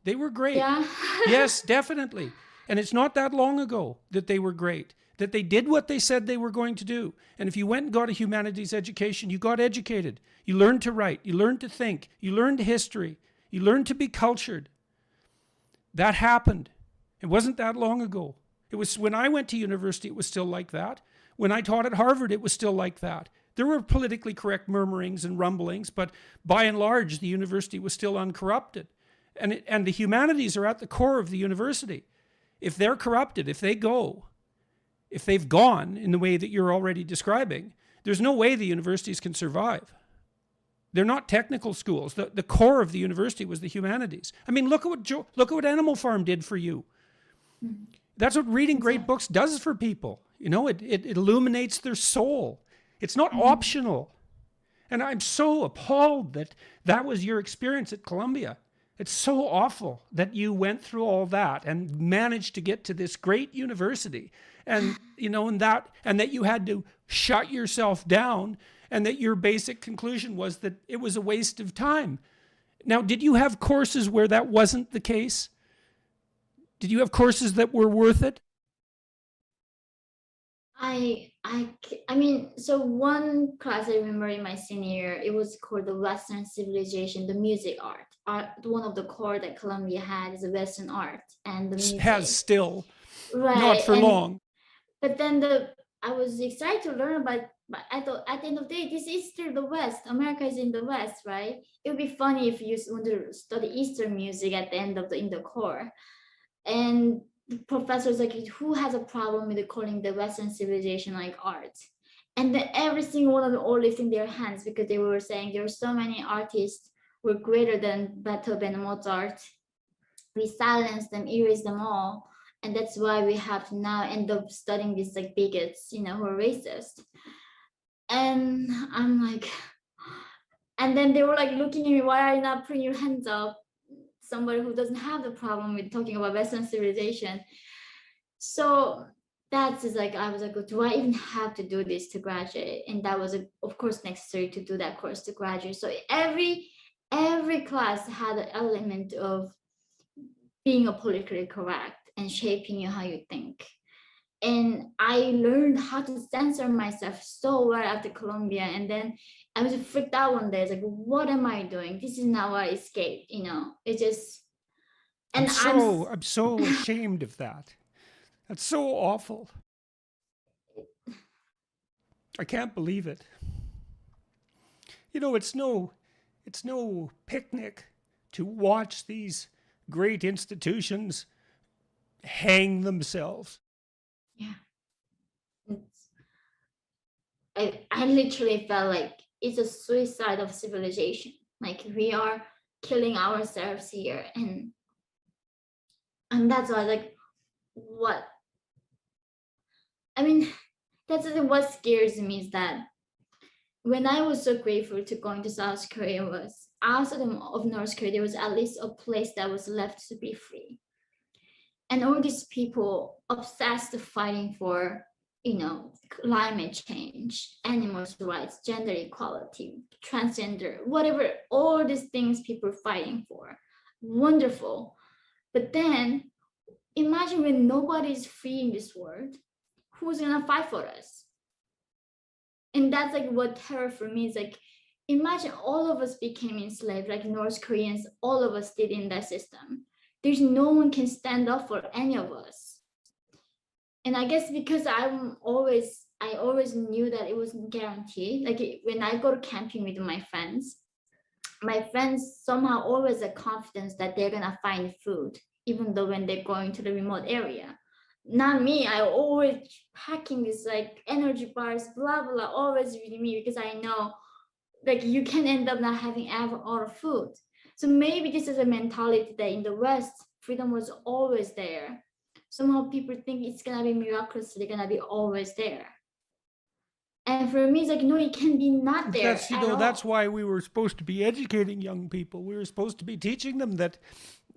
they were great. Yeah. Yes, definitely. And it's not that long ago that they were great, that they did what they said they were going to do. And if you went and got a humanities education, you got educated. You learned to write, you learned to think, you learned history, you learned to be cultured. That happened. It wasn't that long ago. It was when I went to university, it was still like that. When I taught at Harvard, it was still like that. There were politically correct murmurings and rumblings, but by and large, the university was still uncorrupted. And the humanities are at the core of the university. If they're corrupted, if they've gone in the way that you're already describing, there's no way the universities can survive. They're not technical schools. The core of the university was the humanities. I mean, look at what Animal Farm did for you. That's what reading great books does for people. It illuminates their soul. It's not optional. And I'm so appalled that that was your experience at Columbia. It's so awful that you went through all that and managed to get to this great university, and and that you had to shut yourself down, and that your basic conclusion was that it was a waste of time. Now, did you have courses where that wasn't the case? Did you have courses that were worth it? I mean, so one class I remember in my senior year, it was called the Western Civilization, the music art. One of the core that Columbia had is a Western art, and the music has still, right, not for long. But then I was excited to learn about. But I thought at the end of the day, this is still the West. America is in the West, right? It would be funny if you want to study Eastern music at the end of in the core. And the professor's like, who has a problem with calling the Western civilization like art? And then every single one of them all lifting their hands because they were saying there were so many artists were greater than Beethoven and Mozart. We silenced them, erased them all. And that's why we have to now end up studying these like bigots, who are racist. And I'm like, and then they were like looking at me, why are you not putting your hands up? Somebody who doesn't have the problem with talking about Western civilization. So that's just like, I was like, do I even have to do this to graduate? And that was, of course, necessary to do that course to graduate. So every class had an element of being a politically correct and shaping you how you think. And I learned how to censor myself so well after Columbia. And then I was freaked out one day. It's like, what am I doing? This is not what I escaped, It just, and I'm so ashamed of that. That's so awful. I can't believe it. It's no picnic to watch these great institutions hang themselves. Yeah. I literally felt like it's a suicide of civilization. Like we are killing ourselves here. And that's why, like, what? I mean, that's what scares me is that when I was so grateful to going to South Korea was outside of North Korea, there was at least a place that was left to be free. And all these people obsessed fighting for, climate change, animals' rights, gender equality, transgender, whatever, all these things people are fighting for. Wonderful. But then imagine when nobody is free in this world, who's gonna fight for us? And that's like what terror for me is like, imagine all of us became enslaved, like North Koreans, all of us did in that system. There's no one can stand up for any of us. And I guess because I always knew that it wasn't guaranteed. Like when I go to camping with my friends somehow always have confidence that they're gonna find food, even though when they're going to the remote area. Not me. I always packing this like energy bars, blah blah, always with me because I know like you can end up not having ever all the food. So maybe this is a mentality that in the West, freedom was always there. Somehow people think it's gonna be miraculous, they're gonna be always there. And for me, it's like, no, it can be not there. That's, that's why we were supposed to be educating young people. We were supposed to be teaching them that,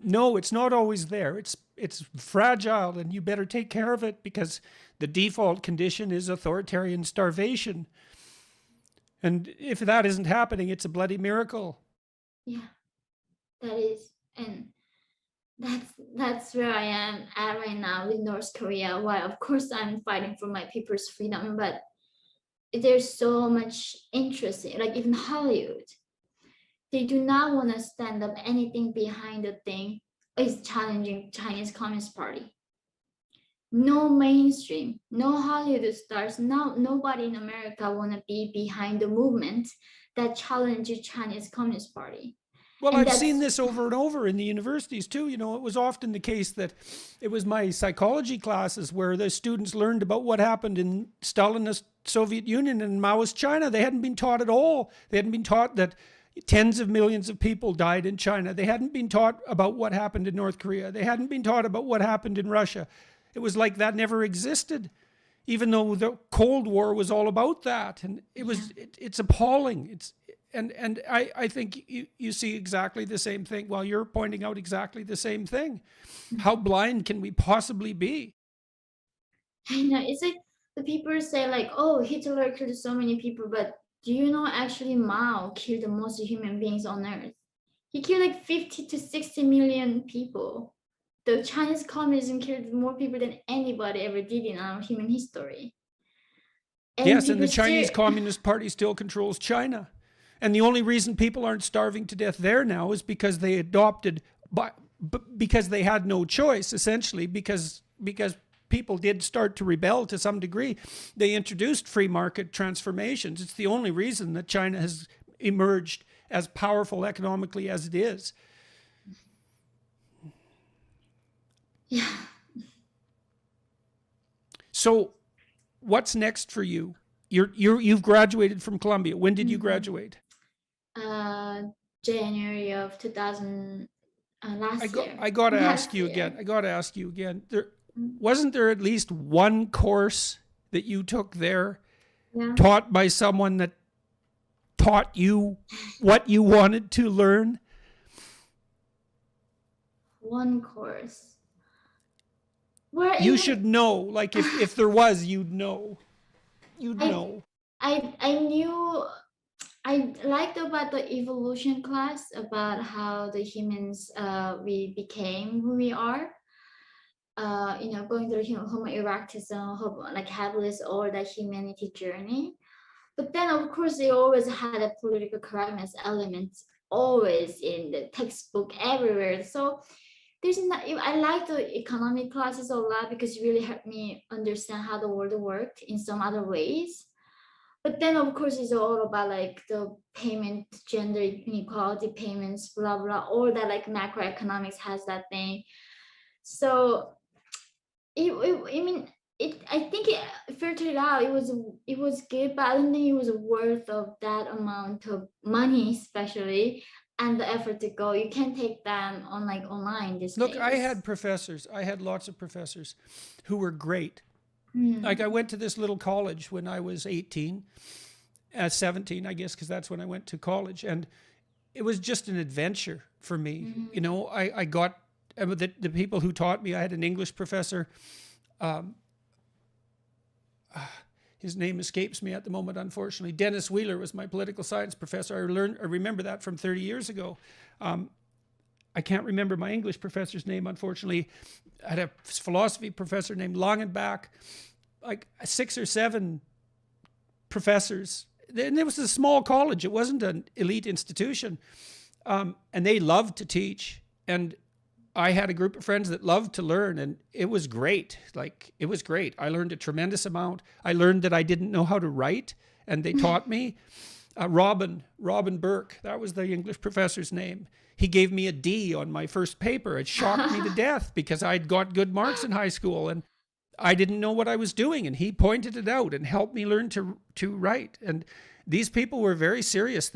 no, it's not always there. It's fragile and you better take care of it because the default condition is authoritarian starvation. And if that isn't happening, it's a bloody miracle. Yeah, that is. And that's where I am at right now with North Korea. While of course I'm fighting for my people's freedom, but there's so much interest in, like even Hollywood, they do not want to stand up anything behind the thing is challenging Chinese Communist Party. No mainstream, no Hollywood stars, nobody in America want to be behind the movement that challenges Chinese Communist Party. Well, I've seen this over and over in the universities too. It was often the case that it was my psychology classes where the students learned about what happened in Stalinist Soviet Union and Maoist China. They hadn't been taught at all. They hadn't been taught that tens of millions of people died in China. They hadn't been taught about what happened in North Korea. They hadn't been taught about what happened in Russia. It was like that never existed, even though the Cold War was all about that. And it's appalling. And I think you see exactly the same thing. Well, you're pointing out exactly the same thing. How blind can we possibly be? I know. It's like the people say like, oh, Hitler killed so many people, but do you know actually Mao killed the most human beings on earth? He killed like 50 to 60 million people. The Chinese communism killed more people than anybody ever did in our human history. Yes, and the Chinese Communist Party still controls China. And the only reason people aren't starving to death there now is because they adopted, because they had no choice, essentially, because people did start to rebel to some degree. They introduced free market transformations. It's the only reason that China has emerged as powerful economically as it is. Yeah. So what's next for you? You've graduated from Columbia. When did you graduate? January of 2000, last year. I got to ask you again. Wasn't there at least one course that you took there, taught by someone that taught you what you wanted to learn? One course. You should know. Like if there was, you'd know. I knew. I liked about the evolution class, about how the humans we became who we are. Going through Homo erectus and like habilis or the humanity journey. But then of course they always had a political correctness element always in the textbook everywhere. So I like the economic classes a lot because it really helped me understand how the world worked in some other ways. But then of course it's all about like the payment, gender inequality, payments, blah blah, all that like macroeconomics has that thing. So I think it filtered out. It was good, but I don't think it was worth of that amount of money, especially, and the effort to go. You can't take them on like online these days. I had lots of professors who were great, Like I went to this little college when I was 18, 17, I guess, because that's when I went to college. And it was just an adventure for me. You know, I got the people who taught me. I had an English professor. His name escapes me at the moment, unfortunately. Dennis Wheeler was my political science professor. I remember that from 30 years ago. I can't remember my English professor's name, unfortunately. I had a philosophy professor named Longenbach, like 6 or 7 professors. And it was a small college. It wasn't an elite institution. And they loved to teach. And I had a group of friends that loved to learn, and it was great. Like, it was great. I learned a tremendous amount. I learned that I didn't know how to write, and they taught me. Robin Burke, that was the English professor's name. He gave me a D on my first paper. It shocked me to death because I'd got good marks in high school, and I didn't know what I was doing. And he pointed it out and helped me learn to write. And these people were very serious.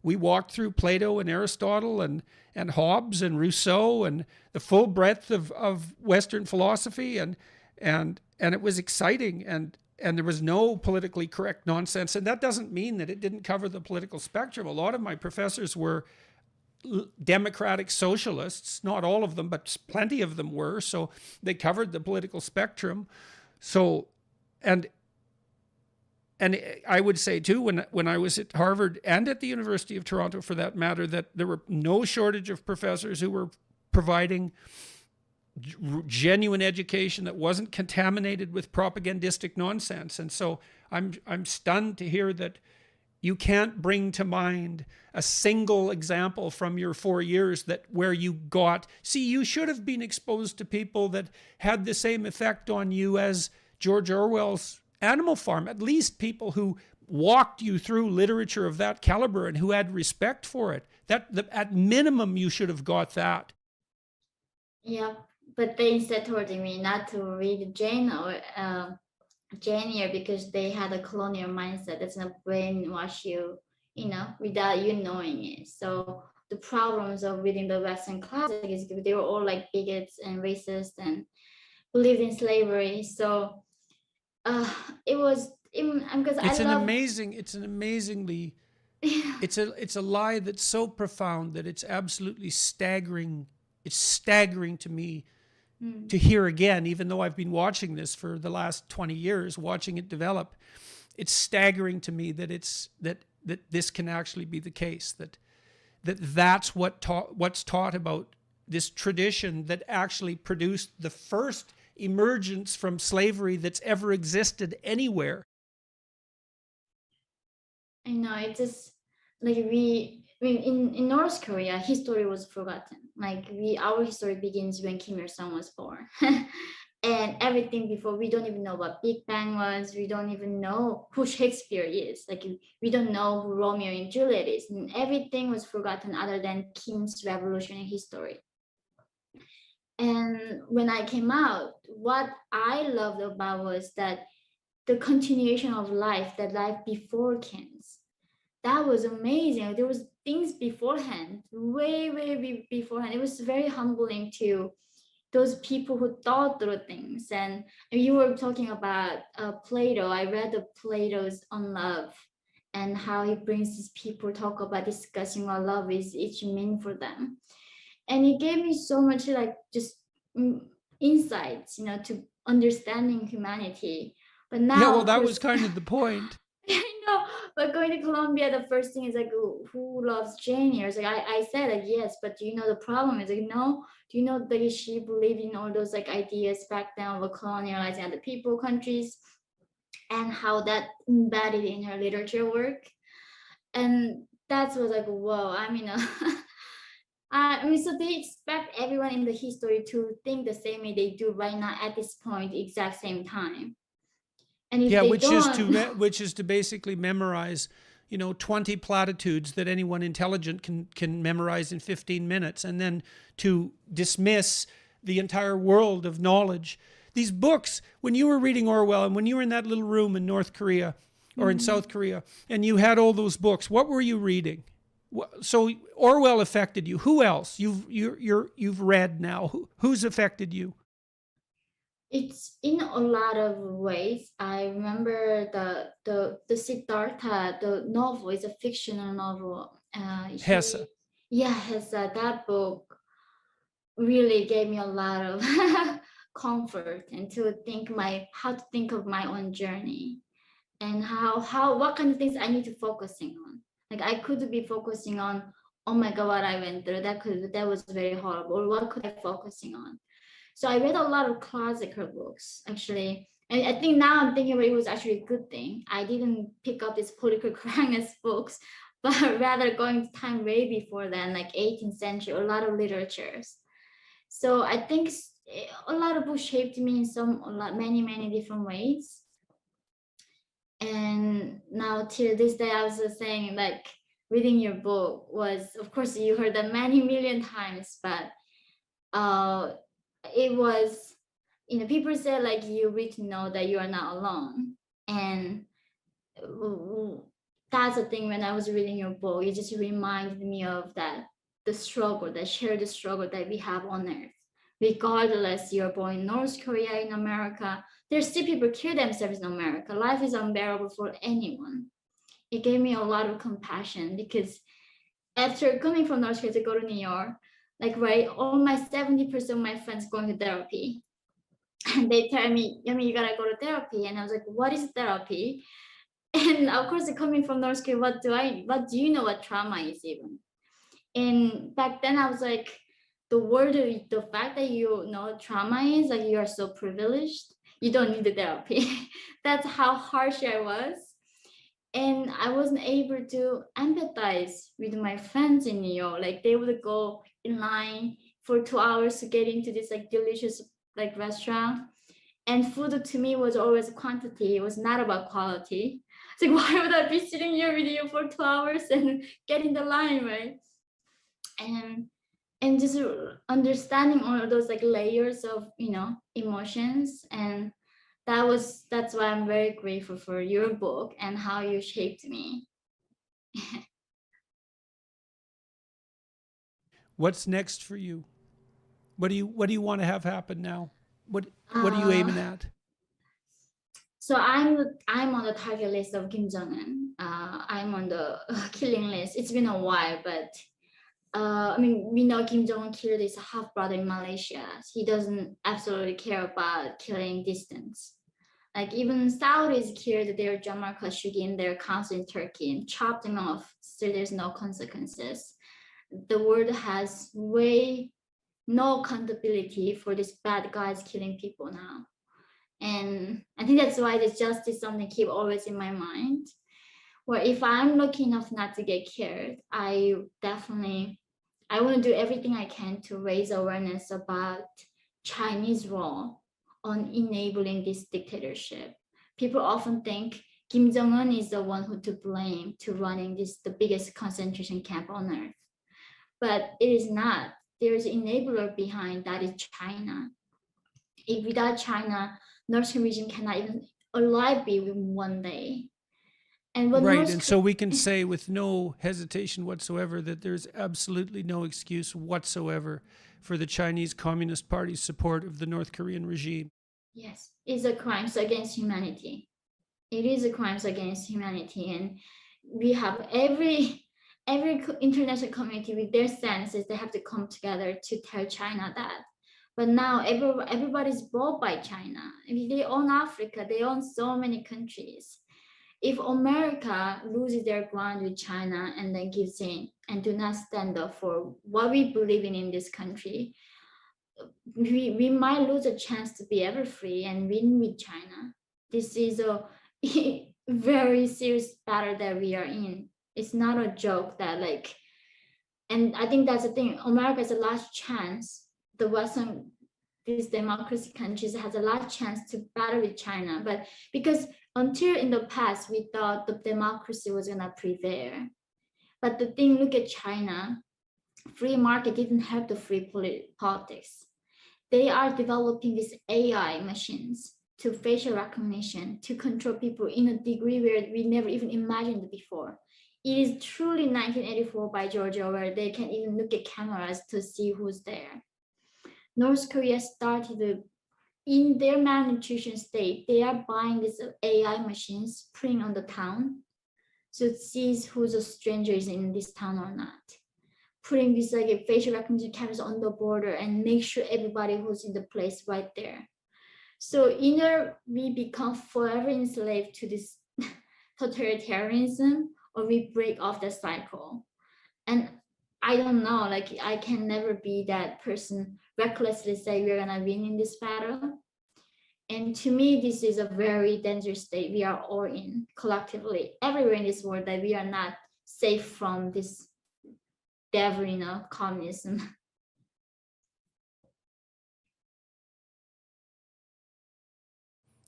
We walked through Plato and Aristotle and Hobbes and Rousseau and the full breadth of Western philosophy, and it was exciting, and there was no politically correct nonsense. And that doesn't mean that it didn't cover the political spectrum. A lot of my professors were democratic socialists, not all of them, but plenty of them were. So they covered the political spectrum. So, and I would say too, when I was at Harvard and at the University of Toronto, for that matter, that there were no shortage of professors who were providing genuine education that wasn't contaminated with propagandistic nonsense. And so I'm stunned to hear that you can't bring to mind a single example from your 4 years where you got, you should have been exposed to people that had the same effect on you as George Orwell's Animal Farm, at least people who walked you through literature of that caliber and who had respect for it. At minimum, you should have got that. Yeah, but they instead told me not to read Jane or Jane Eyre because they had a colonial mindset that's gonna brainwash you, without you knowing it. So the problems of reading the Western classics is they were all like bigots and racist and believed in slavery. So it was because it's a lie that's so profound that it's absolutely staggering. It's staggering to me to hear again, even though I've been watching this for the last 20 years, watching it develop. It's staggering to me that this can actually be the case, that's what's taught about this tradition that actually produced the first emergence from slavery that's ever existed anywhere. I know, it's just like in North Korea, history was forgotten. Like our history begins when Kim Il-sung was born. And everything before, we don't even know what Big Bang was. We don't even know who Shakespeare is. Like we don't know who Romeo and Juliet is. And everything was forgotten other than Kim's revolutionary history. And when I came out, what I loved about was that the continuation of life, that life before Kim's. That was amazing. There was things beforehand, way beforehand. It was very humbling to those people who thought through things. And you were talking about Plato. I read the Plato's on love and how he brings these people talk about discussing what love is each mean for them. And it gave me so much just insights, to understanding humanity. But now, that was kind of the point. I know, but going to Colombia, the first thing is who loves Jane Eyre? I said yes, but do you know the problem is no. Do you know that she believed in all those ideas back then of colonializing other people, countries, and how that embedded in her literature work? And that was whoa. So they expect everyone in the history to think the same way they do right now at this point, exact same time. And if which is to basically memorize, 20 platitudes that anyone intelligent can memorize in 15 minutes, and then to dismiss the entire world of knowledge. These books, when you were reading Orwell and when you were in that little room in North Korea or in South Korea, and you had all those books, what were you reading? So Orwell affected you. Who else you've read now? Who's affected you? It's in a lot of ways. I remember the Siddhartha, the novel is a fictional novel. Hesse. That book really gave me a lot of comfort and to think my how to think of my own journey and how what kind of things I need to focusing on. Like I could be focusing on, oh my god, what I went through. That was very horrible. Or what could I focusing on? So I read a lot of classical books actually. And I think now I'm thinking about it was actually a good thing. I didn't pick up these political correctness books, but rather going to time way before then, like 18th century, a lot of literatures. So I think a lot of books shaped me in many different ways. And now till this day, I was just saying like reading your book was, of course, you heard that many million times, but it was, people say like you read to know that you are not alone. And that's the thing, when I was reading your book, it just reminded me of that, the struggle, the shared struggle that we have on earth. Regardless, you're born in North Korea, in America, there's still people kill themselves in America. Life is unbearable for anyone. It gave me a lot of compassion because after coming from North Korea to go to New York, like right, all my 70% of my friends going to therapy. And they tell me, I mean, you gotta go to therapy. And I was like, what is therapy? And of course, coming from North Korea, what do you know what trauma is even? And back then I was like, the fact that you know trauma is like, you are so privileged, you don't need the therapy. That's how harsh I was. And I wasn't able to empathize with my friends in New York. Like they would go in line for 2 hours to get into this like delicious like restaurant. And food to me was always quantity. It was not about quality. It's like, why would I be sitting here with you for 2 hours and get in the line, right? And just understanding all of those like layers of emotions. And that's why I'm very grateful for your book and how you shaped me. What's next for you? What do you want to have happen now? What are you aiming at? So I'm on the target list of Kim Jong-un. I'm on the killing list. It's been a while, but I mean, we know Kim Jong-un killed his half brother in Malaysia. He doesn't absolutely care about killing distance. Like even Saudis killed their Jamal Khashoggi in their council in Turkey and chopped them off. Still, there's no consequences. The world has way no accountability for these bad guys killing people now. And I think that's why this justice something keep always in my mind. Where if I'm lucky enough not to get killed, I want to do everything I can to raise awareness about Chinese role on enabling this dictatorship. People often think Kim Jong-un is the one who to blame to running the biggest concentration camp on earth. But it is not. There's an enabler behind that is China. If without China, North Korean region cannot even alive be in one day. And right, and so we can say with no hesitation whatsoever that there's absolutely no excuse whatsoever for the Chinese Communist Party's support of the North Korean regime. Yes, it's a crime against humanity. It is a crime against humanity, and we have every international community with their stances. They have to come together to tell China that. But now everybody's bought by China. I mean, they own Africa. They own so many countries. If America loses their ground with China and then gives in and do not stand up for what we believe in this country, we might lose a chance to be ever free and win with China. This is a very serious battle that we are in. It's not a joke that like, and I think that's the thing. America has a last chance. The Western, these democracy countries has a last chance to battle with China, but because until in the past we thought the democracy was gonna prevail. But the thing, look at China. Free market didn't help the free politics. They are developing these AI machines to facial recognition to control people in a degree where we never even imagined before. It is truly 1984 by George Orwell. They can even look at cameras to see who's there. North Korea started in their malnutrition state, they are buying these AI machines, putting on the town, so it sees who's a stranger is in this town or not. Putting these like a facial recognition cameras on the border and make sure everybody who's in the place right there. So either we become forever enslaved to this totalitarianism, or we break off the cycle. And I don't know, like I can never be that person recklessly say we're gonna win in this battle. And to me, this is a very dangerous state we are all in collectively, everywhere in this world, that we are not safe from this devil, communism.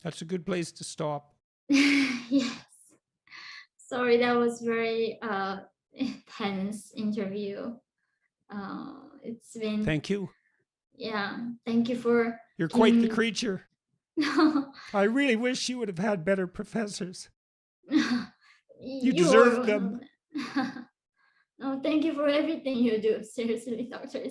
That's a good place to stop. Yes. Sorry, that was very intense interview. It's been. Thank you. Yeah, thank you for. You're quite the creature. I really wish you would have had better professors. You deserve them. No, thank you for everything you do. Seriously, doctor.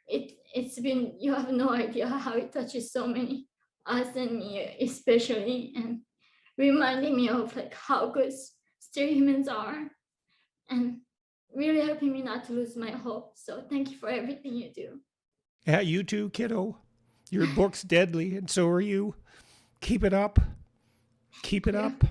It's been, you have no idea how it touches so many, us and me especially, and reminding me of like how good still humans are, and really helping me not to lose my hope. So thank you for everything you do. Yeah, you too, kiddo. Your book's deadly, and so are you. Keep it up. Keep it up.